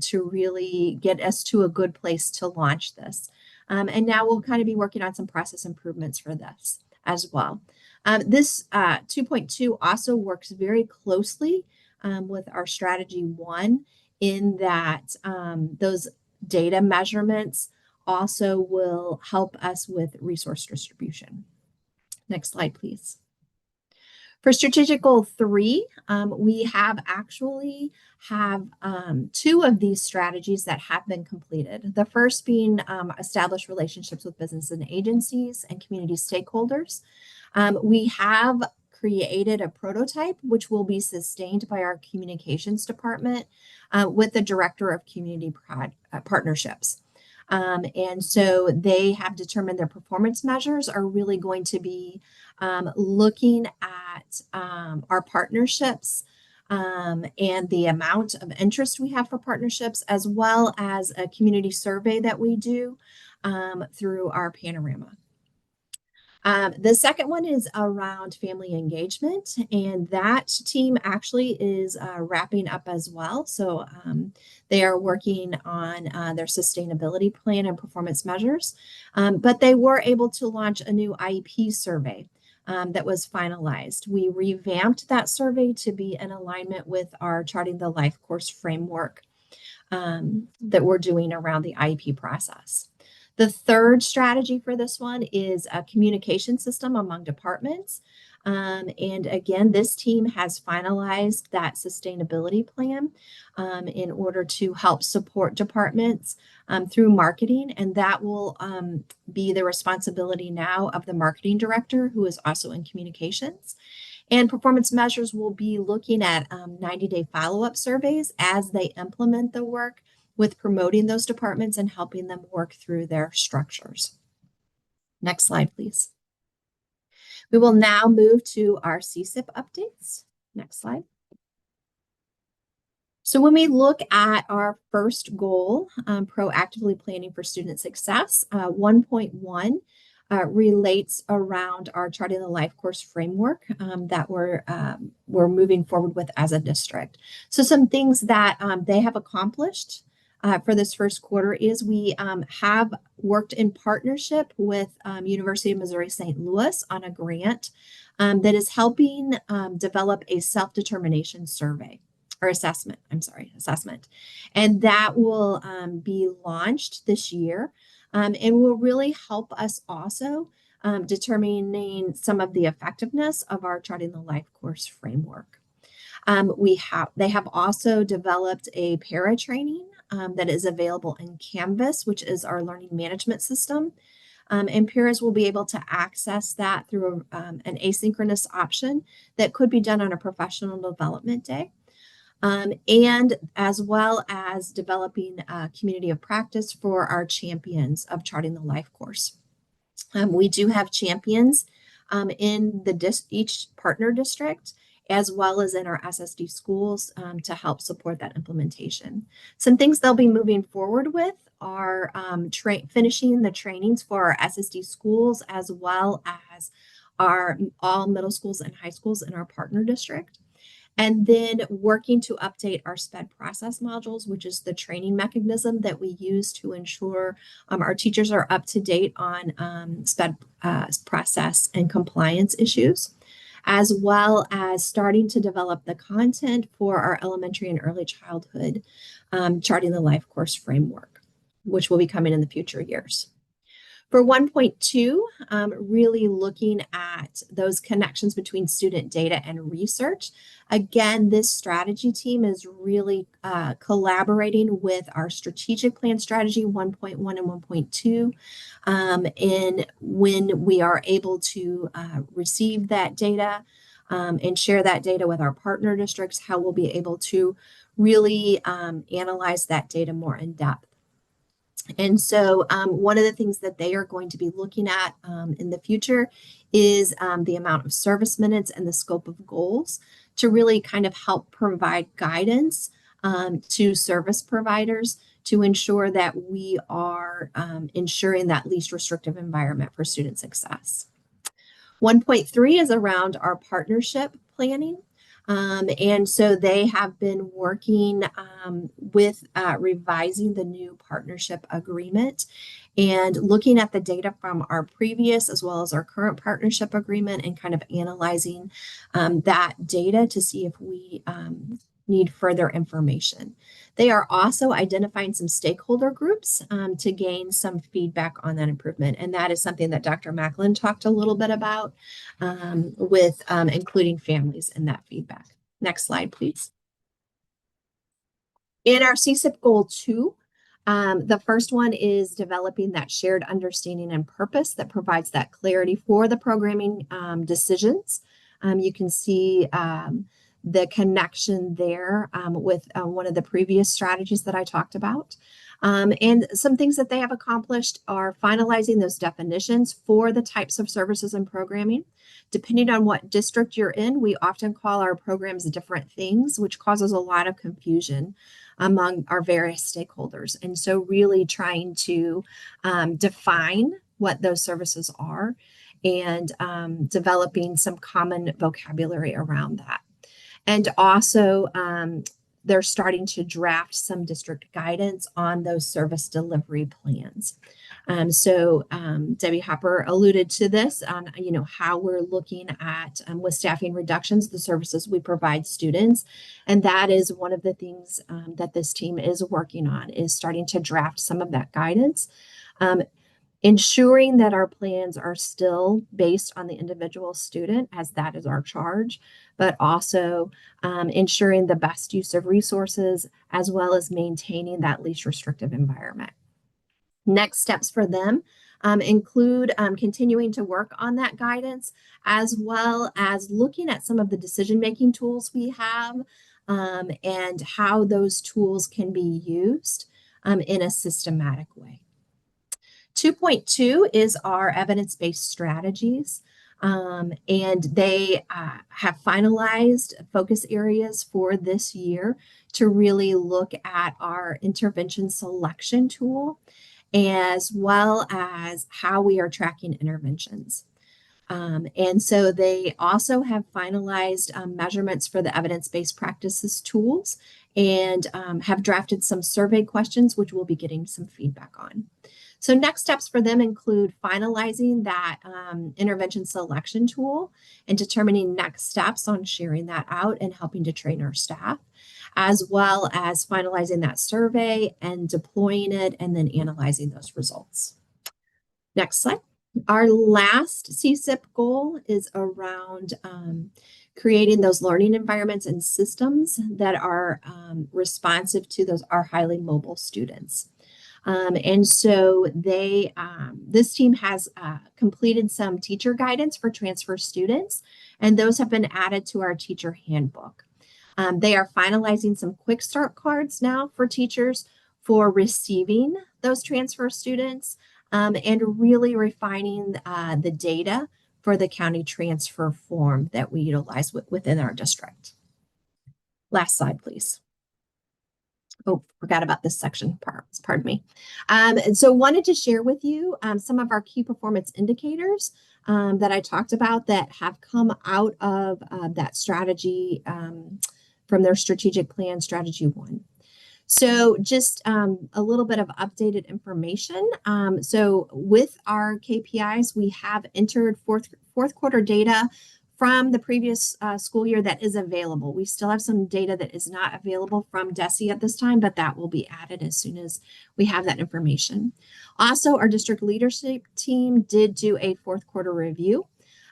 to really get us to a good place to launch this. And now we'll kind of be working on some process improvements for this. as well. This 2.2 also works very closely with our strategy 1 in that those data measurements also will help us with resource distribution. Next slide, please. For strategic goal 3, we have 2 of these strategies that have been completed. The first being establish relationships with business and agencies and community stakeholders. We have created a prototype which will be sustained by our communications department with the director of community partnerships. And so they have determined their performance measures are really going to be looking at our partnerships and the amount of interest we have for partnerships, as well as a community survey that we do through our panorama. The second one is around family engagement, and that team actually is wrapping up as well. So they are working on their sustainability plan and performance measures, but they were able to launch a new IEP survey that was finalized. We revamped that survey to be in alignment with our Charting the Life course framework that we're doing around the IEP process. The third strategy for this one is a communication system among departments. And again, this team has finalized that sustainability plan in order to help support departments through marketing. And that will be the responsibility now of the marketing director, who is also in communications. And performance measures will be looking at 90-day follow-up surveys as they implement the work, with promoting those departments and helping them work through their structures. Next slide, please. We will now move to our CSIP updates. Next slide. So when we look at our first goal, proactively planning for student success, 1.1 relates around our Charting the Life course framework that we're moving forward with as a district. So some things that they have accomplished for this first quarter is we have worked in partnership with University of Missouri St. Louis on a grant that is helping develop a self-determination survey or assessment. And that will be launched this year and will really help us also determining some of the effectiveness of our Charting the Life course framework. They have also developed a para training that is available in Canvas, which is our learning management system. And peers will be able to access that through an asynchronous option that could be done on a professional development day. And as well as developing a community of practice for our champions of Charting the Life course. We do have champions in each partner district, as well as in our SSD schools to help support that implementation. Some things they'll be moving forward with are finishing the trainings for our SSD schools, as well as our all middle schools and high schools in our partner district. And then working to update our SPED process modules, which is the training mechanism that we use to ensure our teachers are up to date on SPED process and compliance issues, as well as starting to develop the content for our elementary and early childhood Charting the Life course framework, which will be coming in the future years. For 1.2, really looking at those connections between student data and research. Again, this strategy team is really collaborating with our strategic plan strategy 1.1 and 1.2. And when we are able to receive that data and share that data with our partner districts, how we'll be able to really analyze that data more in depth. And so one of the things that they are going to be looking at in the future is the amount of service minutes and the scope of goals to really kind of help provide guidance to service providers to ensure that we are ensuring that least restrictive environment for student success. 1.3 is around our partnership planning. And so they have been working with revising the new partnership agreement. and looking at the data from our previous as well as our current partnership agreement and kind of analyzing that data to see if we need further information. They are also identifying some stakeholder groups to gain some feedback on that improvement. And that is something that Dr. Macklin talked a little bit about with including families in that feedback. Next slide, please. In our CSIP goal 2, the first one is developing that shared understanding and purpose that provides that clarity for the programming decisions. You can see the connection there with one of the previous strategies that I talked about. And some things that they have accomplished are finalizing those definitions for the types of services and programming. Depending on what district you're in, we often call our programs different things, which causes a lot of confusion among our various stakeholders. And so really trying to define what those services are and developing some common vocabulary around that. And also, they're starting to draft some district guidance on those service delivery plans. So Debbie Hopper alluded to this on, how we're looking at with staffing reductions, the services we provide students. And that is one of the things that this team is working on, is starting to draft some of that guidance. Ensuring that our plans are still based on the individual student, as that is our charge, but also ensuring the best use of resources, as well as maintaining that least restrictive environment. Next steps for them include continuing to work on that guidance, as well as looking at some of the decision-making tools we have and how those tools can be used in a systematic way. 2.2 is our evidence-based strategies, and they have finalized focus areas for this year to really look at our intervention selection tool, as well as how we are tracking interventions. And so they also have finalized measurements for the evidence-based practices tools and have drafted some survey questions, which we'll be getting some feedback on. So next steps for them include finalizing that intervention selection tool and determining next steps on sharing that out and helping to train our staff, as well as finalizing that survey and deploying it and then analyzing those results. Next slide. Our last CSIP goal is around creating those learning environments and systems that are responsive to our highly mobile students. And so this team has completed some teacher guidance for transfer students, and those have been added to our teacher handbook. They are finalizing some quick start cards now for teachers for receiving those transfer students and really refining the data for the county transfer form that we utilize within our district. Last slide, please. Oh, forgot about this section, pardon me. And so wanted to share with you some of our key performance indicators that I talked about that have come out of that strategy from their strategic plan, strategy 1. So just a little bit of updated information. So with our KPIs, we have entered fourth quarter data from the previous school year that is available. We still have some data that is not available from DESE at this time, but that will be added as soon as we have that information. Also, our district leadership team did do a fourth quarter review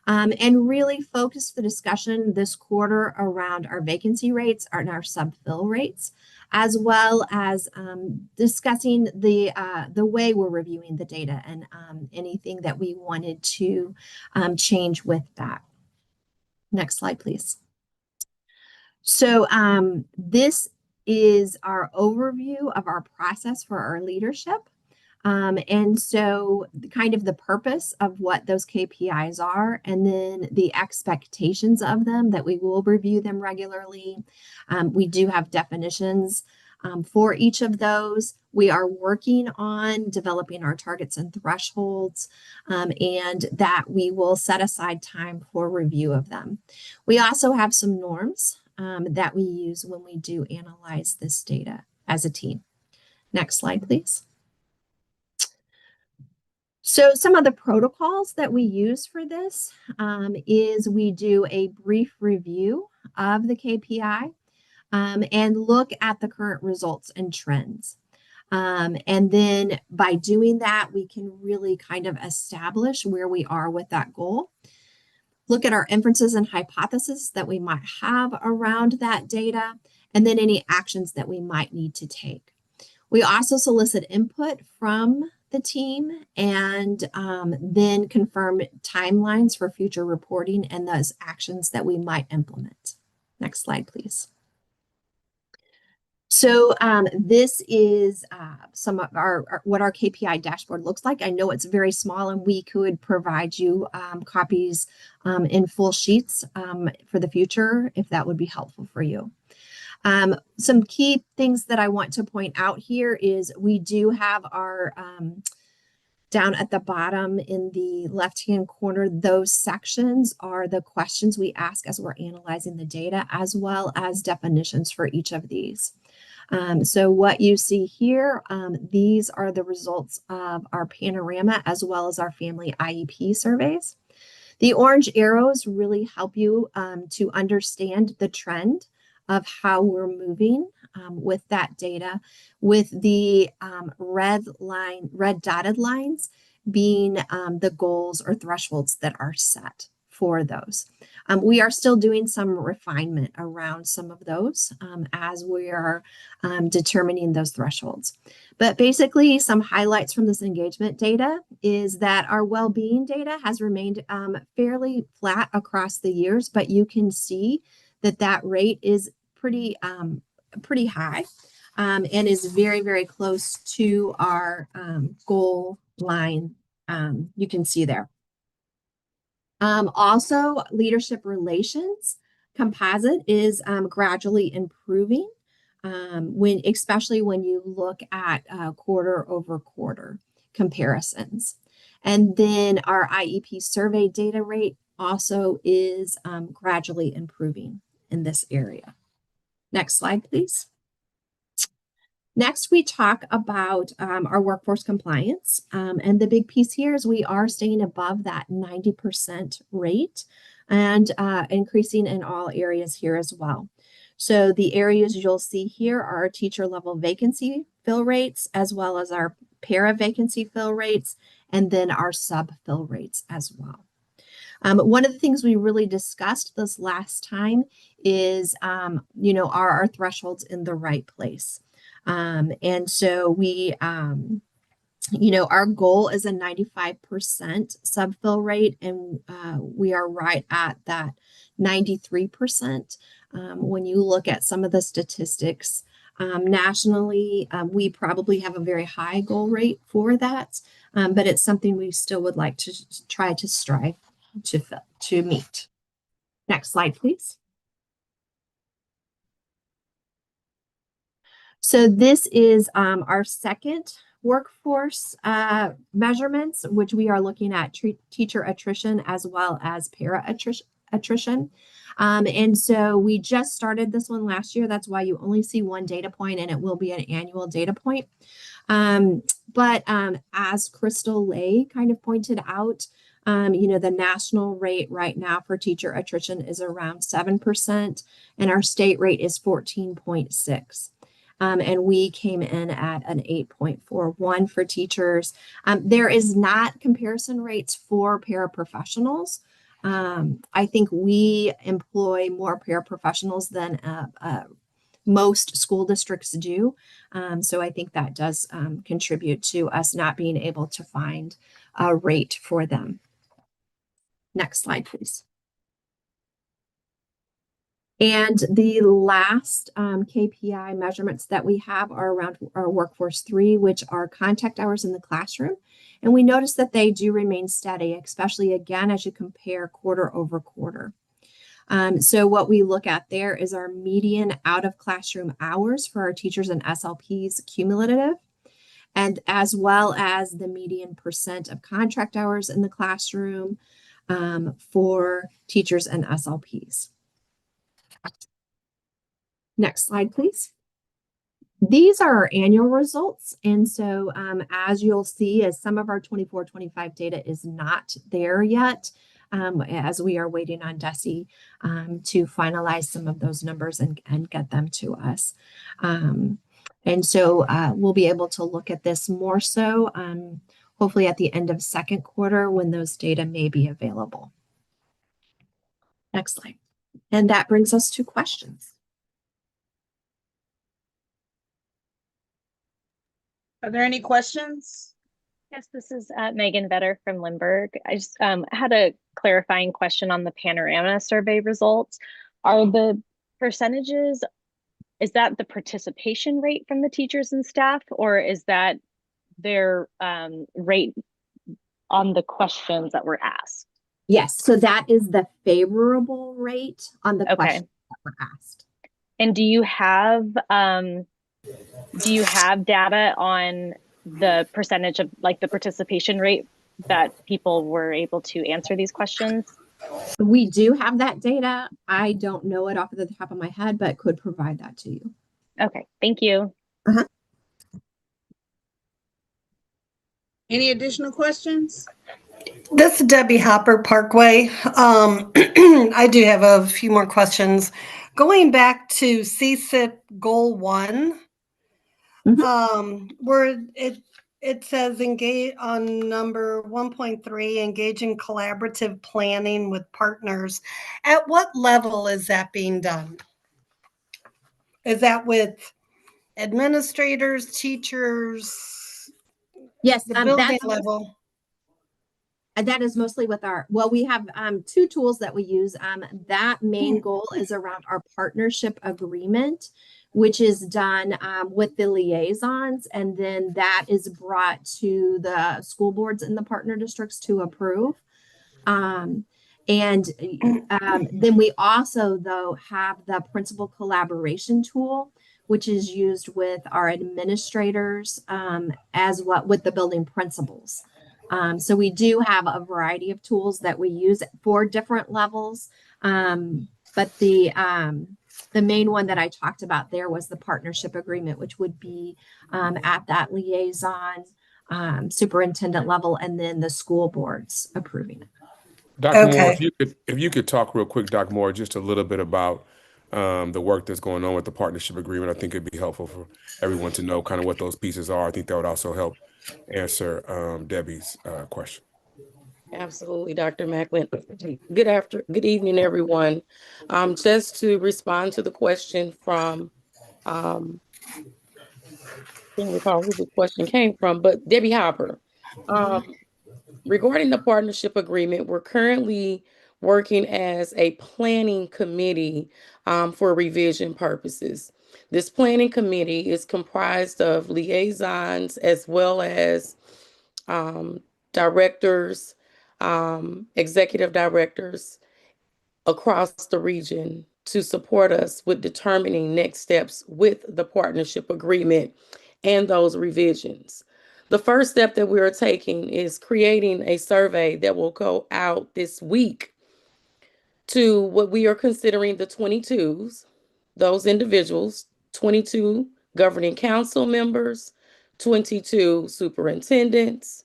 and really focused the discussion this quarter around our vacancy rates and our sub-fill rates, as well as discussing the way we're reviewing the data and anything that we wanted to change with that. Next slide, please. So this is our overview of our process for our leadership. And so kind of the purpose of what those KPIs are, and then the expectations of them, that we will review them regularly. We do have definitions for each of those. We are working on developing our targets and thresholds, and that we will set aside time for review of them. We also have some norms that we use when we do analyze this data as a team. Next slide, please. So some of the protocols that we use for this is we do a brief review of the KPI and look at the current results and trends. And then by doing that, we can really kind of establish where we are with that goal. Look at our inferences and hypotheses that we might have around that data, and then any actions that we might need to take. We also solicit input from the team and then confirm timelines for future reporting and those actions that we might implement. Next slide, please. So this is some of what our KPI dashboard looks like. I know it's very small, and we could provide you copies in full sheets for the future if that would be helpful for you. Some key things that I want to point out here is we do have our down at the bottom in the left-hand corner, those sections are the questions we ask as we're analyzing the data, as well as definitions for each of these. So what you see here, these are the results of our panorama as well as our family IEP surveys. The orange arrows really help you to understand the trend of how we're moving with that data, with the red dotted lines being the goals or thresholds that are set for those. We are still doing some refinement around some of those as we are determining those thresholds. But basically, some highlights from this engagement data is that our well-being data has remained fairly flat across the years, but you can see that that rate is pretty high and is very, very close to our goal line. You can see there. Also, leadership relations composite is gradually improving especially when you look at quarter over quarter comparisons. And then our IEP survey data rate also is gradually improving in this area. Next slide, please. Next, we talk about our workforce compliance. And the big piece here is we are staying above that 90% rate and increasing in all areas here as well. So the areas you'll see here are our teacher level vacancy fill rates, as well as our para vacancy fill rates, and then our sub fill rates as well. One of the things we really discussed this last time is, are our thresholds in the right place? And so we, our goal is a 95% sub-fill rate, and we are right at that 93%. When you look at some of the statistics nationally, we probably have a very high goal rate for that, but it's something we still would like to try to strive to meet. Next slide, please. So this is our second workforce measurements, which we are looking at teacher attrition as well as para attrition. And so we just started this one last year. That's why you only see one data point, and it will be an annual data point. But as Crystal Lay kind of pointed out, the national rate right now for teacher attrition is around 7%, and our state rate is 14.6%. And we came in at an 8.41 for teachers. There is not comparison rates for paraprofessionals. I think we employ more paraprofessionals than most school districts do. So I think that does contribute to us not being able to find a rate for them. Next slide, please. And the last KPI measurements that we have are around our workforce 3, which are contact hours in the classroom. And we notice that they do remain steady, especially again, as you compare quarter over quarter. So what we look at there is our median out of classroom hours for our teachers and SLPs cumulative, and as well as the median percent of contract hours in the classroom for teachers and SLPs. Next slide, please. These are our annual results. And so as you'll see, as some of our 24-25 data is not there yet, as we are waiting on DESE to finalize some of those numbers and get them to us. And so we'll be able to look at this more so, hopefully at the end of second quarter when those data may be available. Next slide. And that brings us to questions. Are there any questions? Yes, this is Megan Vetter from Lindbergh. I just had a clarifying question on the Panorama survey results. Are the percentages, is that the participation rate from the teachers and staff, or is that their rate on the questions that were asked? Yes, so that is the favorable rate on the questions that were asked. And do you have data on the percentage of like the participation rate that people were able to answer these questions? We do have that data. I don't know it off the top of my head, but could provide that to you. Okay, thank you. Any additional questions? This is Debbie Hopper, Parkway. I do have a few more questions. Going back to CSIP Goal 1, where it says engage on number 1.3, engage in collaborative planning with partners. At what level is that being done? Is that with administrators, teachers? Yes, the building level. That is mostly with we have two tools that we use. That main goal is around our partnership agreement, which is done with the liaisons, and then that is brought to the school boards in the partner districts to approve. Then we also, though, have the principal collaboration tool, which is used with our administrators as well with the building principals. So we do have a variety of tools that we use for different levels. But the main one that I talked about there was the partnership agreement, which would be at that liaison superintendent level, and then the school boards approving it. Dr. Moore, if you could talk real quick, Dr. Moore, just a little bit about the work that's going on with the partnership agreement. I think it'd be helpful for everyone to know kind of what those pieces are. I think that would also help answer Debbie's question. Absolutely, Dr. Macklin. Good evening, everyone. Just to respond to the question from, can't recall who the question came from, but Debbie Hopper. Regarding the partnership agreement, we're currently working as a planning committee for revision purposes. This planning committee is comprised of liaisons as well as directors, executive directors across the region to support us with determining next steps with the partnership agreement and those revisions. The first step that we are taking is creating a survey that will go out this week to what we are considering the 22s, those individuals, 22 governing council members, 22 superintendents,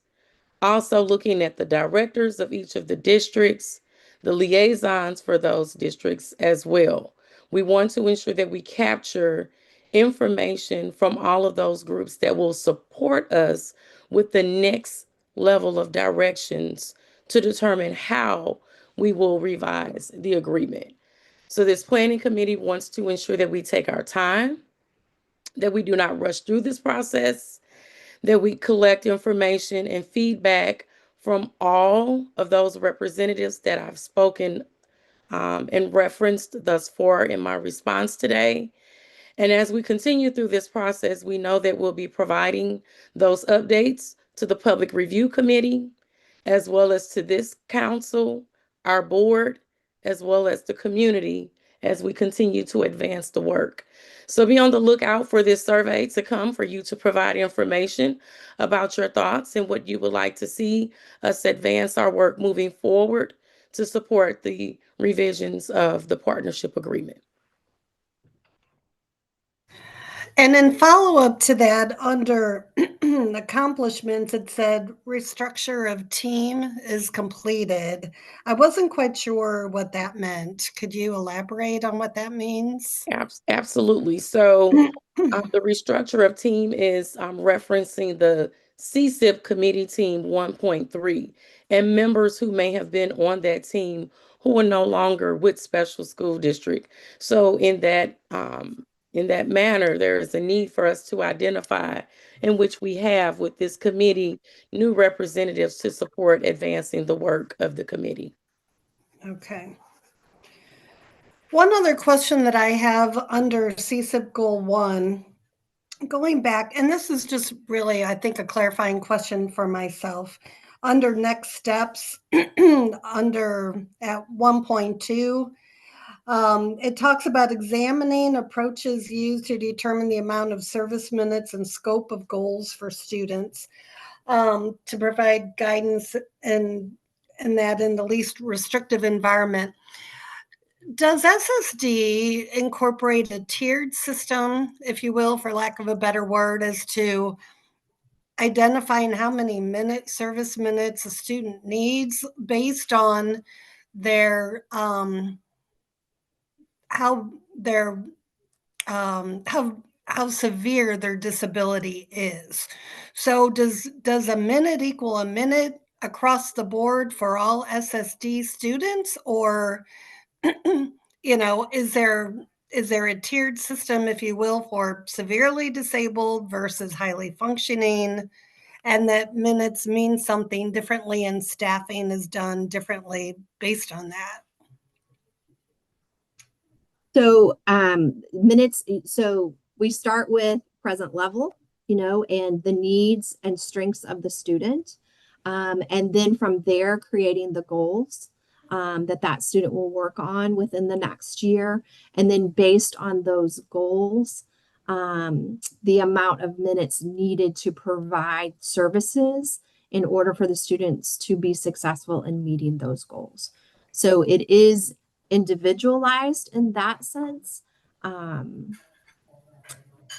also looking at the directors of each of the districts, the liaisons for those districts as well. We want to ensure that we capture information from all of those groups that will support us with the next level of directions to determine how we will revise the agreement. So this planning committee wants to ensure that we take our time, that we do not rush through this process, that we collect information and feedback from all of those representatives that I've spoken and referenced thus far in my response today. And as we continue through this process, we know that we'll be providing those updates to the Public Review Committee, as well as to this council, our board, as well as the community as we continue to advance the work. So be on the lookout for this survey to come for you to provide information about your thoughts and what you would like to see us advance our work moving forward to support the revisions of the partnership agreement. And in follow-up to that, under accomplishments, it said restructure of team is completed. I wasn't quite sure what that meant. Could you elaborate on what that means? Absolutely. So the restructure of team is referencing the CSIP committee team 1.3 and members who may have been on that team who are no longer with special school district. So in that manner, there is a need for us to identify, in which we have with this committee, new representatives to support advancing the work of the committee. Okay. One other question that I have under CSIP Goal 1, going back, and this is just really, I think, a clarifying question for myself. Under next steps, under at 1.2, it talks about examining approaches used to determine the amount of service minutes and scope of goals for students, to provide guidance and that in the least restrictive environment. Does SSD incorporate a tiered system, if you will, for lack of a better word, as to identifying how many service minutes a student needs based on their how severe their disability is? So does a minute equal a minute across the board for all SSD students, or is there a tiered system, if you will, for severely disabled versus highly functioning, and that minutes mean something differently and staffing is done differently based on that? So minutes, so we start with present level, and the needs and strengths of the student. And then from there, creating the goals that student will work on within the next year. And then based on those goals, the amount of minutes needed to provide services in order for the students to be successful in meeting those goals. So it is individualized in that sense.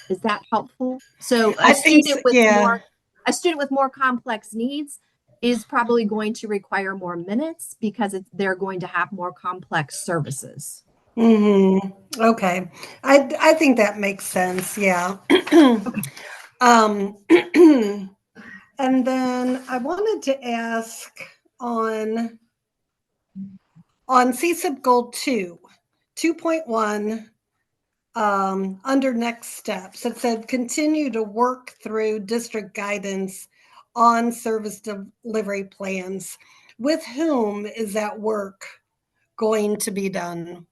Is that helpful? So I think so, yeah. A student with more complex needs is probably going to require more minutes because they're going to have more complex services. Okay. I think that makes sense. Yeah. And then I wanted to ask on CSIP Goal 2.1, under next steps, it said continue to work through district guidance on service delivery plans. With whom is that work going to be done?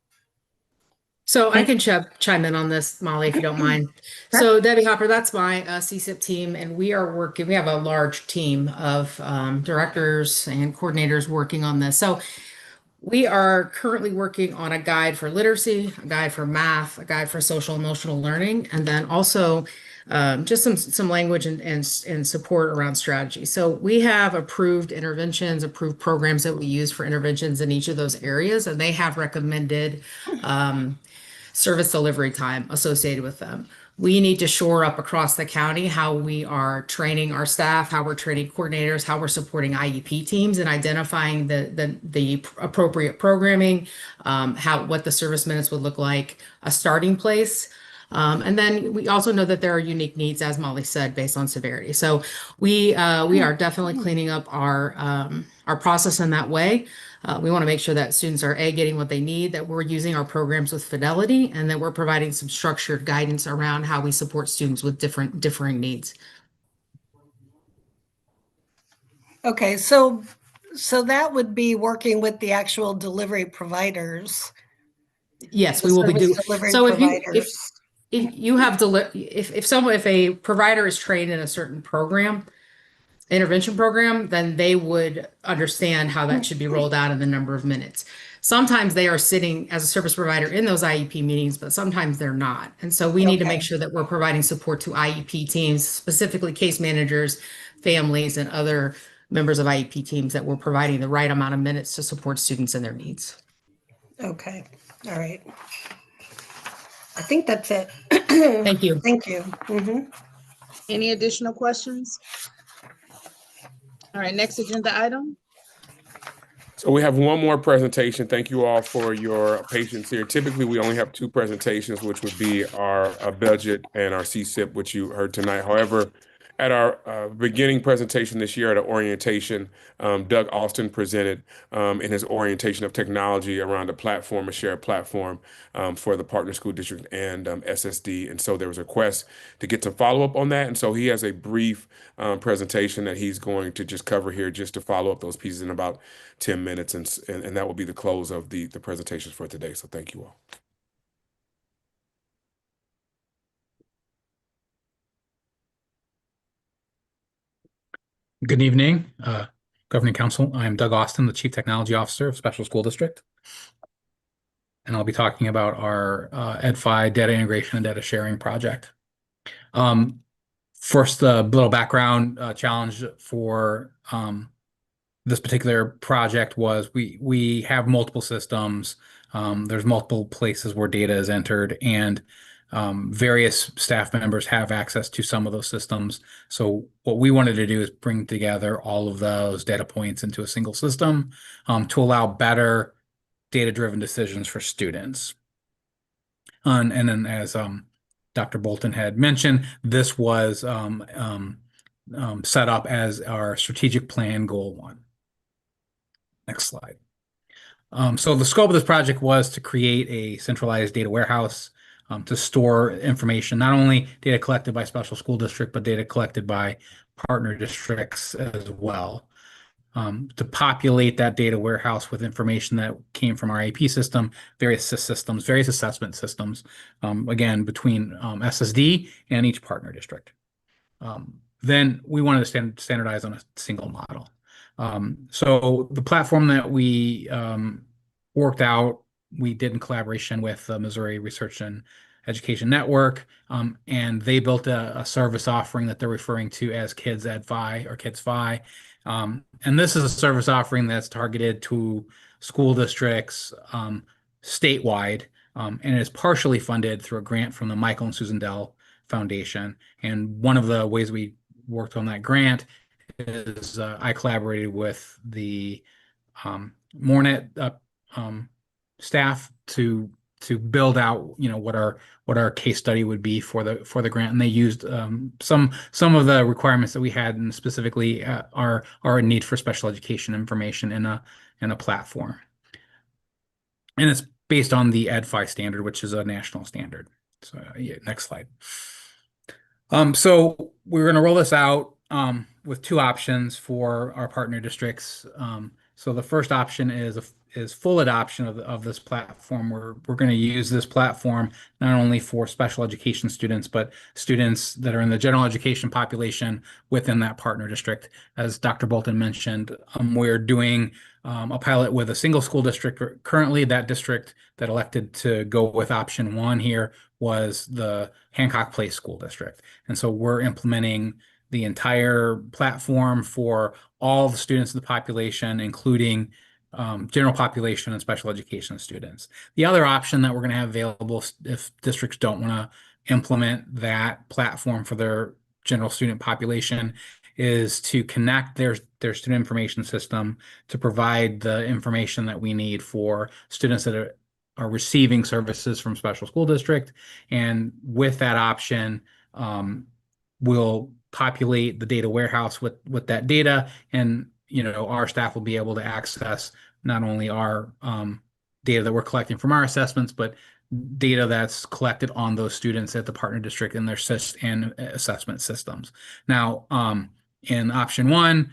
So I can chime in on this, Molly, if you don't mind. So Debbie Hopper, that's my CSIP team, and we have a large team of directors and coordinators working on this. So we are currently working on a guide for literacy, a guide for math, a guide for social emotional learning, and then also just some language and support around strategy. So we have approved interventions, approved programs that we use for interventions in each of those areas, and they have recommended service delivery time associated with them. We need to shore up across the county how we are training our staff, how we're training coordinators, how we're supporting IEP teams and identifying the appropriate programming, what the service minutes would look like, a starting place. And then we also know that there are unique needs, as Molly said, based on severity. So we are definitely cleaning up our process in that way. We want to make sure that students are getting what they need, that we're using our programs with fidelity, and that we're providing some structured guidance around how we support students with differing needs. Okay, so that would be working with the actual delivery providers. Yes, we will be doing. So if a provider is trained in a certain intervention program, then they would understand how that should be rolled out in the number of minutes. Sometimes they are sitting as a service provider in those IEP meetings, but sometimes they're not. And so we need to make sure that we're providing support to IEP teams, specifically case managers, families, and other members of IEP teams, that we're providing the right amount of minutes to support students and their needs. Okay, all right. I think that's it. Thank you. Thank you. Mhm. Any additional questions? All right, next agenda item. So we have one more presentation. Thank you all for your patience here. Typically, we only have two presentations, which would be our budget and our CSIP, which you heard tonight. However, at our beginning presentation this year at an orientation, Doug Austin presented in his orientation of technology around a platform, a shared platform for the partner school district and SSD. And so there was a request to get some follow-up on that. And so he has a brief presentation that he's going to just cover here just to follow up those pieces in about 10 minutes. And that will be the close of the presentations for today. So thank you all. Good evening, Governing Council. I'm Doug Austin, the Chief Technology Officer of Special School District. And I'll be talking about our EdFi data integration and data sharing project. First, a little background challenge for this particular project was we have multiple systems. There's multiple places where data is entered, and various staff members have access to some of those systems. So what we wanted to do is bring together all of those data points into a single system to allow better data-driven decisions for students. And then as Dr. Bolton had mentioned, this was set up as our strategic plan goal 1. Next slide. So the scope of this project was to create a centralized data warehouse to store information, not only data collected by special school district, but data collected by partner districts as well. To populate that data warehouse with information that came from our AP system, various systems, various assessment systems, again, between SSD and each partner district. Then we wanted to standardize on a single model. So the platform that we worked out, we did in collaboration with the Missouri Research and Education Network, and they built a service offering that they're referring to as Kids EdFi or KidsFi. And this is a service offering that's targeted to school districts statewide, and it is partially funded through a grant from the Michael and Susan Dell Foundation. And one of the ways we worked on that grant is I collaborated with the Mornet staff to build out, what our case study would be for the grant, and they used some of the requirements that we had, and specifically our need for special education information in a platform, and it's based on the EdFi standard, which is a national standard. So yeah, next slide. So we're going to roll this out with 2 options for our partner districts. So the first option is full adoption of this platform. We're going to use this platform not only for special education students, but students that are in the general education population within that partner district. As Dr. Bolton mentioned, we're doing a pilot with a single school district. Currently, that district that elected to go with option 1 here was the Hancock Place School District. And so we're implementing the entire platform for all the students in the population, including general population and special education students. The other option that we're going to have available if districts don't want to implement that platform for their general student population is to connect their student information system to provide the information that we need for students that are receiving services from special school district. And with that option, we'll populate the data warehouse with that data, and our staff will be able to access not only our data that we're collecting from our assessments, but data that's collected on those students at the partner district and their SIS and assessment systems. Now, in option 1,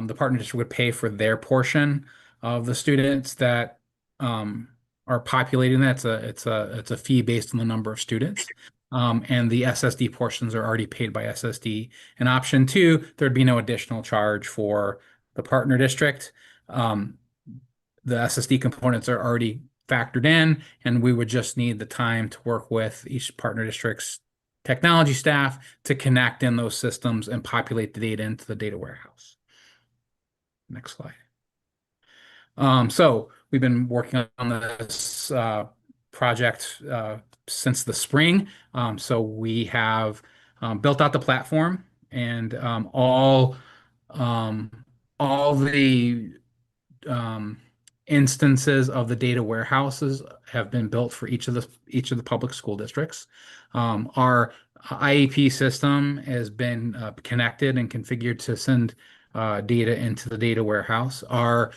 the partner district would pay for their portion of the students that are populating that. It's a fee based on the number of students. And the SSD portions are already paid by SSD. In option 2, there'd be no additional charge for the partner district. The SSD components are already factored in, and we would just need the time to work with each partner district's technology staff to connect in those systems and populate the data into the data warehouse. Next slide. So we've been working on this project since the spring. So we have built out the platform, and all the instances of the data warehouses have been built for each of the public school districts. Our IEP system has been connected and configured to send data into the data warehouse. Our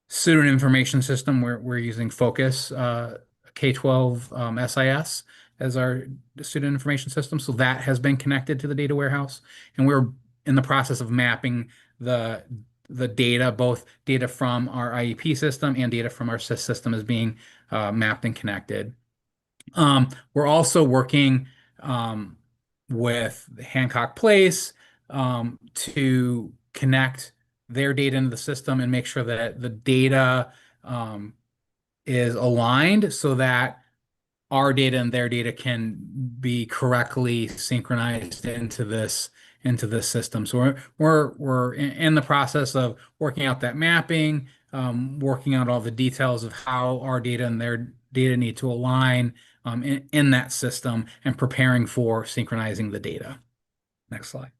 student information system, we're using Focus K-12 SIS as our student information system. So that has been connected to the data warehouse, and we're in the process of mapping the data, both data from our IEP system and data from our SIS system is being mapped and connected. We're also working with Hancock Place to connect their data into the system and make sure that the data is aligned so that our data and their data can be correctly synchronized into this system. So we're in the process of working out that mapping, working out all the details of how our data and their data need to align in that system, and preparing for synchronizing the data. Next slide.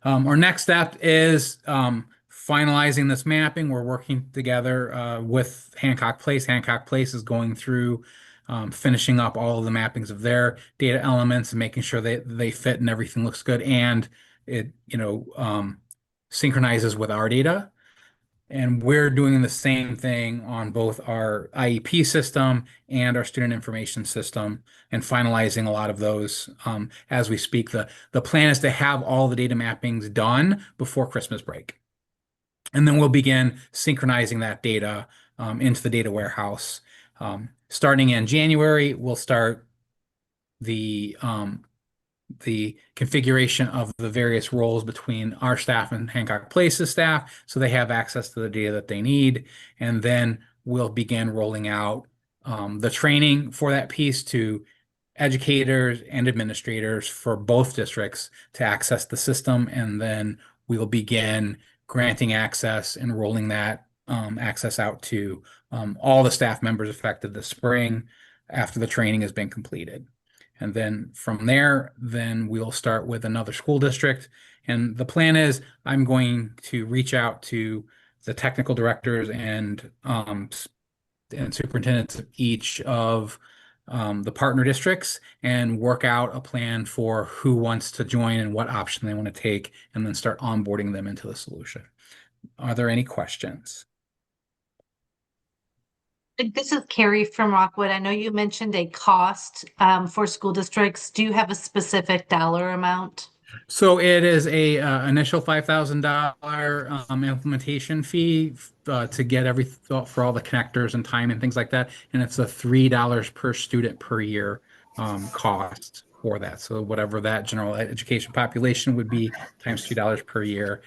Our next step is finalizing this mapping. We're working together with Hancock Place. Hancock Place is going through finishing up all of the mappings of their data elements and making sure they fit and everything looks good, and it synchronizes with our data. And we're doing the same thing on both our IEP system and our student information system, and finalizing a lot of those as we speak. The plan is to have all the data mappings done before Christmas break. And then we'll begin synchronizing that data into the data warehouse. Starting in January, we'll start the configuration of the various roles between our staff and Hancock Place's staff, so they have access to the data that they need. And then we'll begin rolling out the training for that piece to educators and administrators for both districts to access the system. And then we'll begin granting access and rolling that access out to all the staff members affected this spring after the training has been completed. And then from there, then we'll start with another school district. And the plan is I'm going to reach out to the technical directors and superintendents of each of the partner districts and work out a plan for who wants to join and what option they want to take, and then start onboarding them into the solution. Are there any questions? This is Carrie from Rockwood. I know you mentioned a cost for school districts. Do you have a specific dollar amount? So it is a initial $5,000 implementation fee to get everything for all the connectors and time and things like that, and it's a $3 per student per year cost for that. So whatever that general education population would be times $3 per year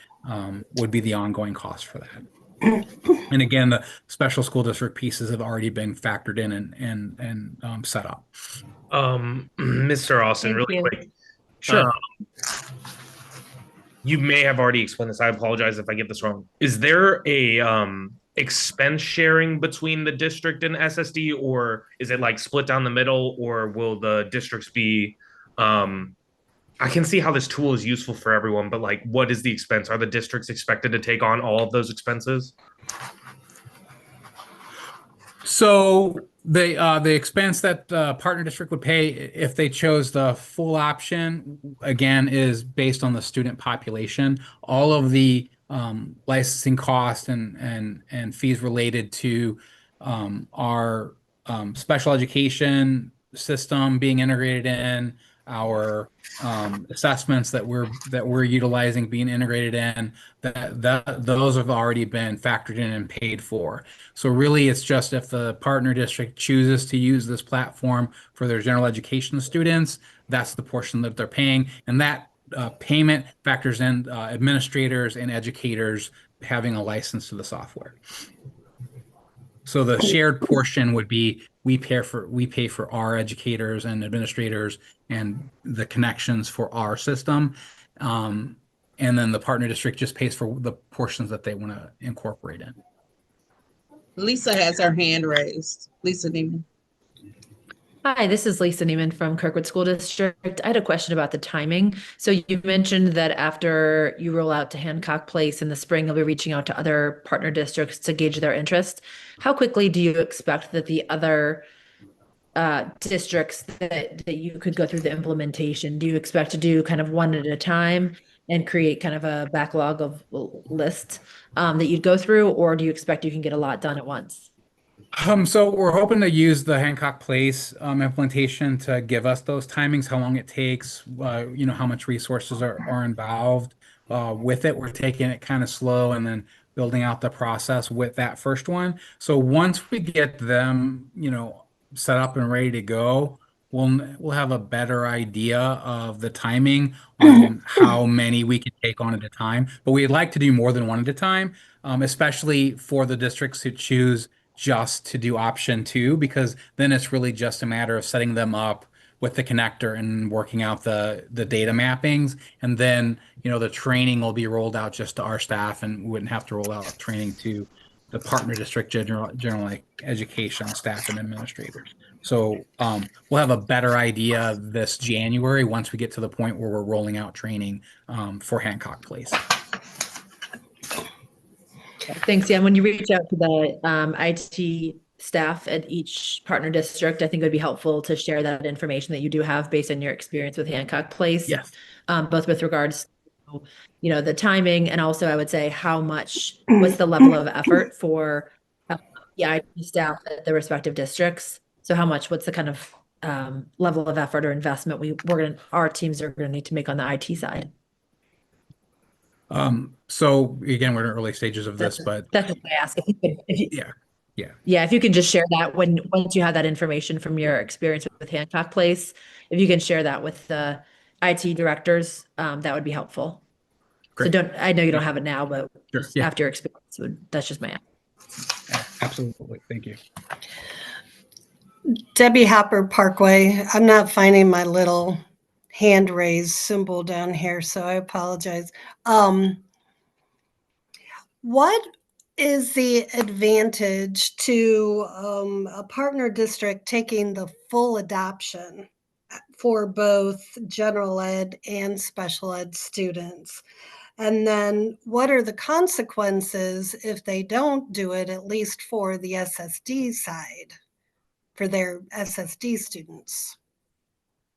would be the ongoing cost for that. And again, the special school district pieces have already been factored in and set up. Mr. Austin, Thank really you. quick. Sure. You may have already explained this. I apologize if I get this wrong. Is there a expense sharing between the district and SSD, or is it like split down the middle, or will the districts be I can see how this tool is useful for everyone, but like what is the expense? Are the districts expected to take on all of those expenses? So the expense that the partner district would pay if they chose the full option, again, is based on the student population. All of the licensing costs and fees related to our special education system being integrated in, our assessments that we're utilizing being integrated in, those have already been factored in and paid for. So really, it's just if the partner district chooses to use this platform for their general education students, that's the portion that they're paying, and that payment factors in administrators and educators having a license to the software. So the shared portion would be we pay for our educators and administrators and the connections for our system. And then the partner district just pays for the portions that they want to incorporate in. Lisa has her hand raised. Lisa Neiman. Hi, this is Lisa Neiman from Kirkwood School District. I had a question about the timing. So you mentioned that after you roll out to Hancock Place in the spring, you'll be reaching out to other partner districts to gauge their interest. How quickly do you expect that the other districts that you could go through the implementation? Do you expect to do kind of one at a time and create kind of a backlog of lists that you'd go through, or do you expect you can get a lot done at once? So we're hoping to use the Hancock Place implementation to give us those timings, how long it takes, how much resources are involved with it. We're taking it kind of slow and then building out the process with that first one. So once we get them, set up and ready to go, we'll have a better idea of the timing on how many we can take on at a time. But we'd like to do more than one at a time, especially for the districts who choose just to do option two, because then it's really just a matter of setting them up with the connector and working out the data mappings. And then, the training will be rolled out just to our staff, and we wouldn't have to roll out training to the partner district general education staff and administrators. So we'll have a better idea this January once we get to the point where we're rolling out training for Hancock Place. Thanks. Yeah, and when you reach out to the IT staff at each partner district, I think it would be helpful to share that information that you do have based on your experience with Hancock Place. Yes. Both with regards to, the timing, and also I would say what's the level of effort for the IT staff at the respective districts. So what's the kind of level of effort or investment our teams are gonna need to make on the IT side? So again, we're in early stages of this, but That's what I ask. yeah. Yeah, if you can just share that once you have that information from your experience with Hancock Place, if you can share that with the IT directors, that would be helpful. Great. So I know you don't have it now, but Sure. Yeah. after your experience, that's just my Absolutely. Thank you. Debbie Hopper Parkway. I'm not finding my little hand raised symbol down here, so I apologize. What is the advantage to a partner district taking the full adoption for both general ed and special ed students? And then what are the consequences if they don't do it, at least for the SSD side, for their SSD students?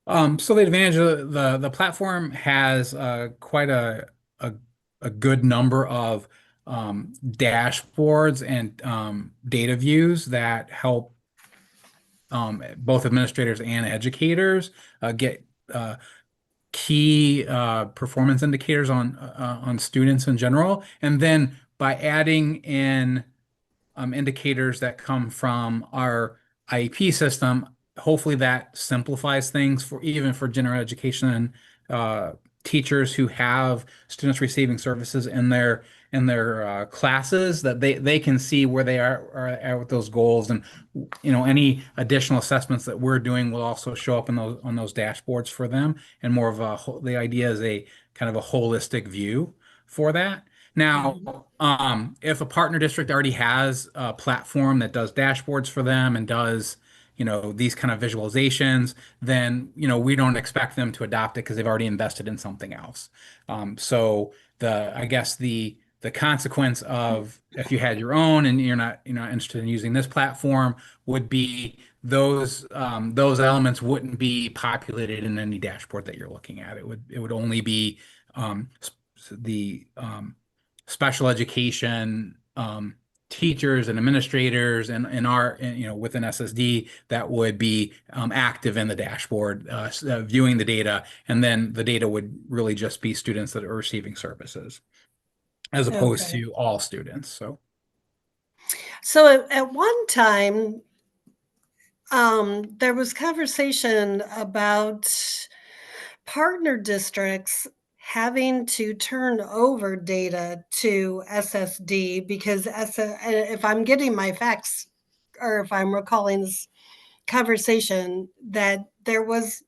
So the advantage of the platform has quite a good number of dashboards and data views that help both administrators and educators get key performance indicators on students in general. And then by adding in indicators that come from our IEP system, hopefully that simplifies things for even for general education and teachers who have students receiving services in their classes, that they can see where they are at with those goals. And any additional assessments that we're doing will also show up in those dashboards for them, and more of the idea is a kind of a holistic view for that. Now, if a partner district already has a platform that does dashboards for them and does, these kind of visualizations, then, we don't expect them to adopt it because they've already invested in something else. So I guess the consequence of if you had your own and you're not interested in using this platform would be those elements wouldn't be populated in any dashboard that you're looking at. It would only be the special education teachers and administrators and within SSD that would be active in the dashboard, viewing the data, and then the data would really just be students that are receiving services, as opposed to all students. So at one time, there was conversation about partner districts having to turn over data to SSD because if I'm getting my facts or if I'm recalling this conversation, that there was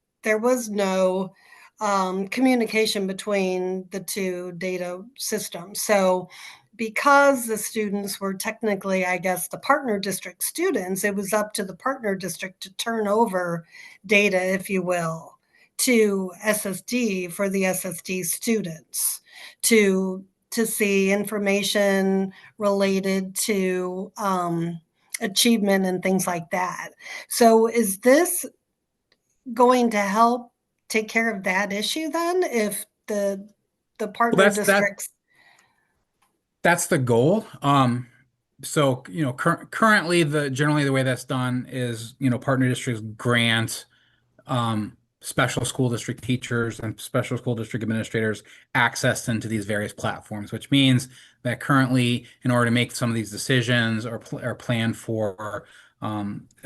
no communication between the two data systems. So because the students were technically, I guess, the partner district students, it was up to the partner district to turn over data, if you will, to SSD for the SSD students to see information related to achievement and things like that. So is this going to help take care of that issue then, if the partner districts? That's the goal. So, currently generally the way that's done is, partner districts grant special school district teachers and special school district administrators access into these various platforms, which means that currently, in order to make some of these decisions or plan for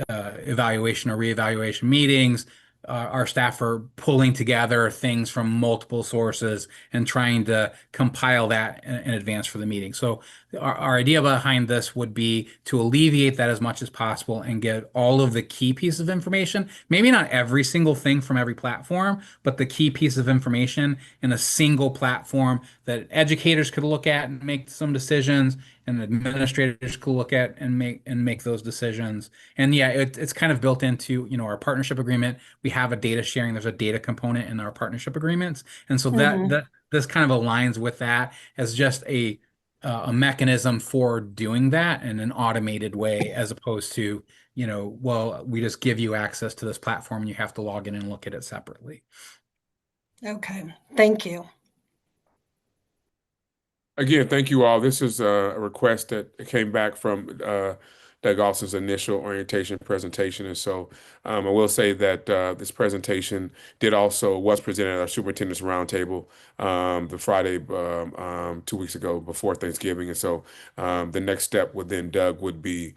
evaluation or reevaluation meetings, our staff are pulling together things from multiple sources and trying to compile that in advance for the meeting. So our idea behind this would be to alleviate that as much as possible and get all of the key pieces of information, maybe not every single thing from every platform, but the key piece of information in a single platform that educators could look at and make some decisions, and administrators could look at and make those decisions. And yeah, it's kind of built into, our partnership agreement. We have a data sharing. There's a data component in our partnership agreements, and so that this kind of aligns with that as just a mechanism for doing that in an automated way, as opposed to, well, we just give you access to this platform and you have to log in and look at it separately. Okay, thank you. Again, thank you all. This is a request that came back from Doug Austin's initial orientation presentation. And so I will say that this presentation was presented at our superintendent's roundtable the Friday 2 weeks ago before Thanksgiving. And so the next step Doug would be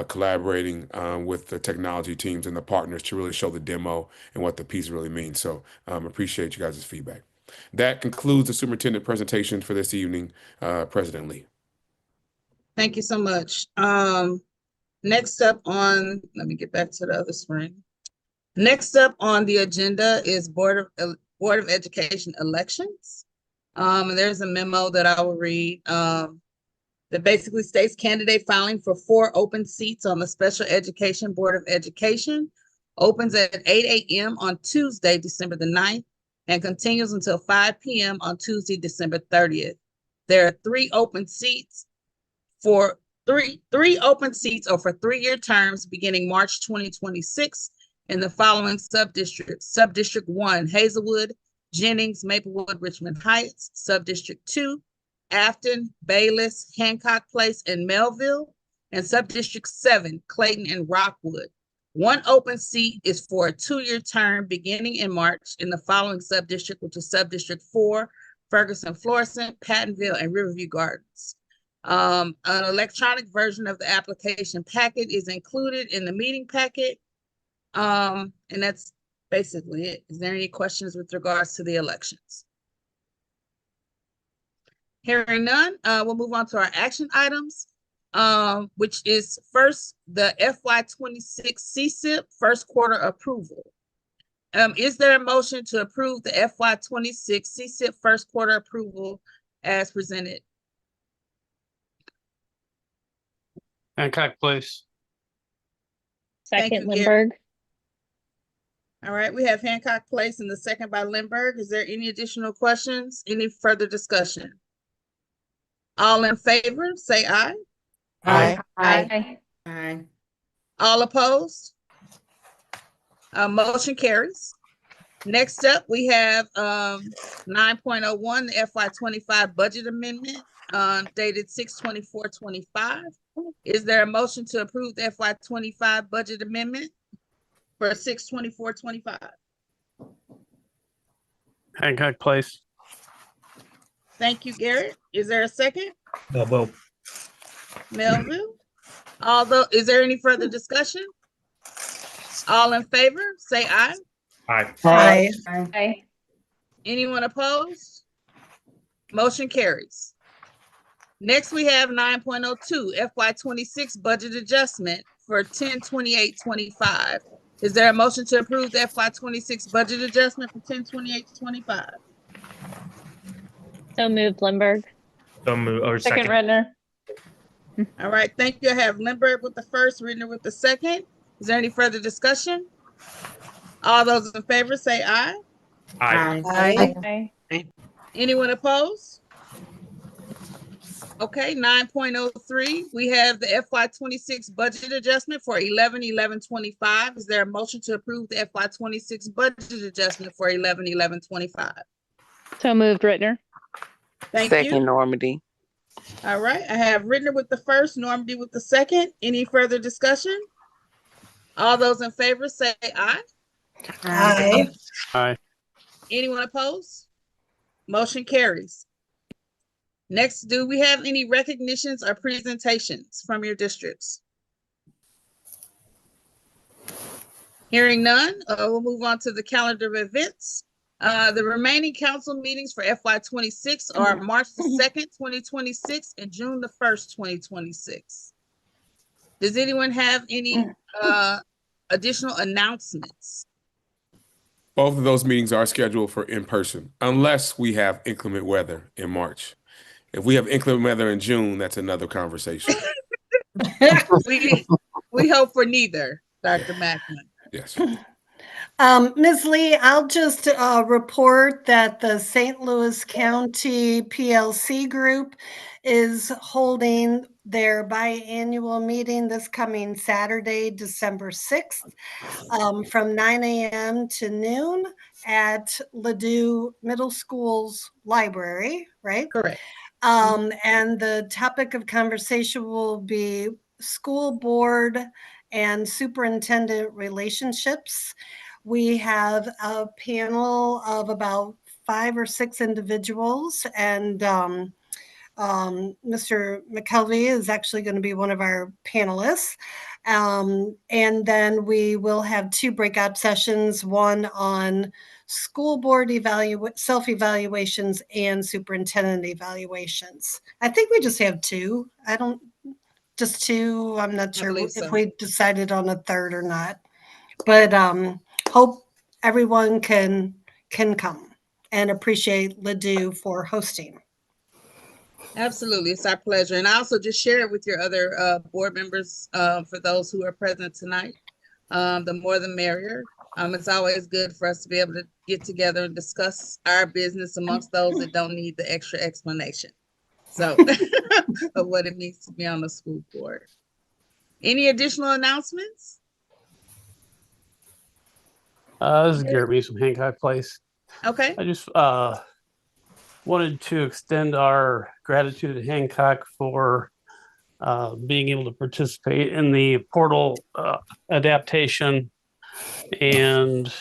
collaborating with the technology teams and the partners to really show the demo and what the piece really means. So appreciate you guys' feedback. That concludes the superintendent presentation for this evening. President Lee. Thank you so much. Next up let me get back to the other screen. Next up on the agenda is Board of Education elections. And there's a memo that I will read that basically states candidate filing for 4 open seats on the Special Education Board of Education opens at 8 a.m. on Tuesday, December the 9th, and continues until 5 p.m. on Tuesday, December 30th. There are 3 open seats for 3-year terms beginning March 2026 in the following subdistricts. Subdistrict 1, Hazelwood, Jennings, Maplewood, Richmond Heights. Subdistrict 2, Afton, Bayless, Hancock Place, and Melville. And Subdistrict 7, Clayton and Rockwood. 1 open seat is for a 2-year term beginning in March in the following subdistrict, which is Subdistrict 4, Ferguson, Florissant, Pattonville, and Riverview Gardens. An electronic version of the application packet is included in the meeting packet. And that's basically it. Is there any questions with regards to the elections? Hearing none, we'll move on to our action items. Which is first the FY26 CSIP first quarter approval. Is there a motion to approve the FY26 CSIP first quarter approval as presented? Hancock Place. Second, Lindberg. All right, we have Hancock Place and the second by Lindberg. Is there any additional questions? Any further discussion? All in favor, say aye. Aye. Aye. Aye. All opposed? Motion carries. Next up, we have 9.01, the FY25 budget amendment dated 6/24/25. Is there a motion to approve the FY25 budget amendment for 6/24/25? Hancock Place. Thank you, Garrett. Is there a second? Melville. Melville. Is there any further discussion? All in favor, say aye. Aye. Aye. Aye. Anyone opposed? Motion carries. Next, we have 9.02 FY26 budget adjustment for 10/28/25. Is there a motion to approve the FY26 budget adjustment for 10/28/25? So moved, Lindberg. So move or Second, second. Redner. All right, thank you. I have Lindbergh with the first, Rittner with the second. Is there any further discussion? All those in favor say aye. Aye. Aye. Anyone opposed? Okay, 9.03, we have the FY26 budget adjustment for 11/11/25. Is there a motion to approve the FY26 budget adjustment for 11/11/25? So moved, Rittner. Thank Second, you. Normandy. All right, I have Rittner with the first, Normandy with the second. Any further discussion? All those in favor say aye. Aye. Aye. Anyone opposed? Motion carries. Next, do we have any recognitions or presentations from your districts? Hearing none, we'll move on to the calendar of events. The remaining council meetings for FY26 are March the 2nd, 2026 and June the 1st, 2026. Does anyone have any additional announcements? Both of those meetings are scheduled for in person, unless we have inclement weather in March. If we have inclement weather in June, that's another conversation. We hope for neither, Dr. Macklin. Yes. Ms. Lee, I'll just report that the St. Louis County PLC group is holding their biannual meeting this coming Saturday, December 6th, from 9 a.m. to noon at Ladue Middle School's library, right? Correct. And the topic of conversation will be school board and superintendent relationships. We have a panel of about 5 or 6 individuals, and Mr. McKelvey is actually going to be one of our panelists. And then we will have 2 breakout sessions, one on school board self-evaluations and superintendent evaluations. I think we just have 2. Just 2. I'm not sure if we decided on a third or not. But hope everyone can come, and appreciate Ladue for hosting. Absolutely, it's our pleasure. And I also just share it with your other board members for those who are present tonight. The more the merrier. It's always good for us to be able to get together and discuss our business amongst those that don't need the extra explanation. So of what it means to be on the school board. Any additional announcements? This is Garrett Meese from Hancock Place. Okay. I just wanted to extend our gratitude to Hancock for being able to participate in the portal adaptation and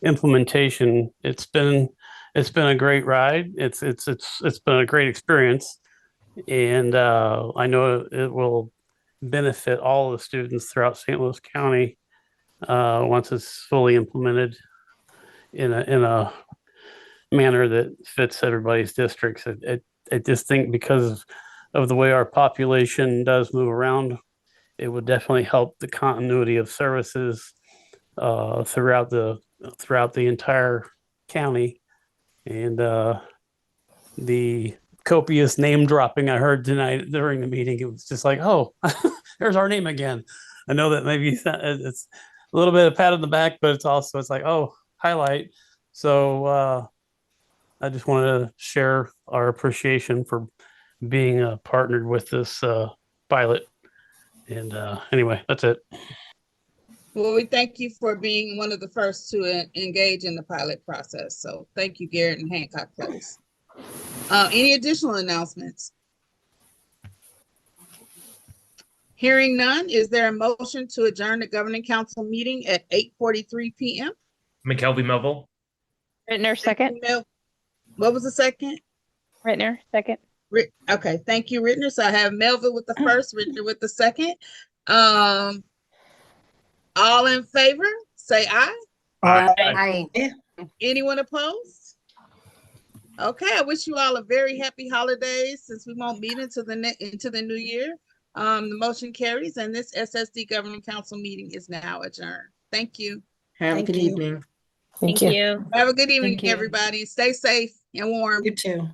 implementation. It's been a great ride. It's been a great experience, and I know it will benefit all the students throughout St. Louis County once it's fully implemented in a manner that fits everybody's districts. I just think because of the way our population does move around, it would definitely help the continuity of services throughout the entire county. And the copious name dropping I heard tonight during the meeting, it was just like, oh, there's our name again. I know that maybe it's a little bit of pat on the back, but it's like, oh, highlight. So I just wanted to share our appreciation for being partnered with this pilot. And anyway, that's it. Well, we thank you for being one of the first to engage in the pilot process. So thank you, Garrett and Hancock Place. Any additional announcements? Hearing none, is there a motion to adjourn the governing council meeting at 8:43 p.m.? McKelvey Melville. Rittner, second. What was the second? Rittner, second. Okay, thank you, Rittner. So I have Melville with the first, Rittner with the second. All in favor, say aye. Aye. Anyone opposed? Okay, I wish you all a very happy holidays since we won't meet into the new year. The motion carries, and this SSD Governing Council meeting is now adjourned. Thank you. Have a good evening. Thank you. Have a good evening, everybody. Stay safe and warm. You too.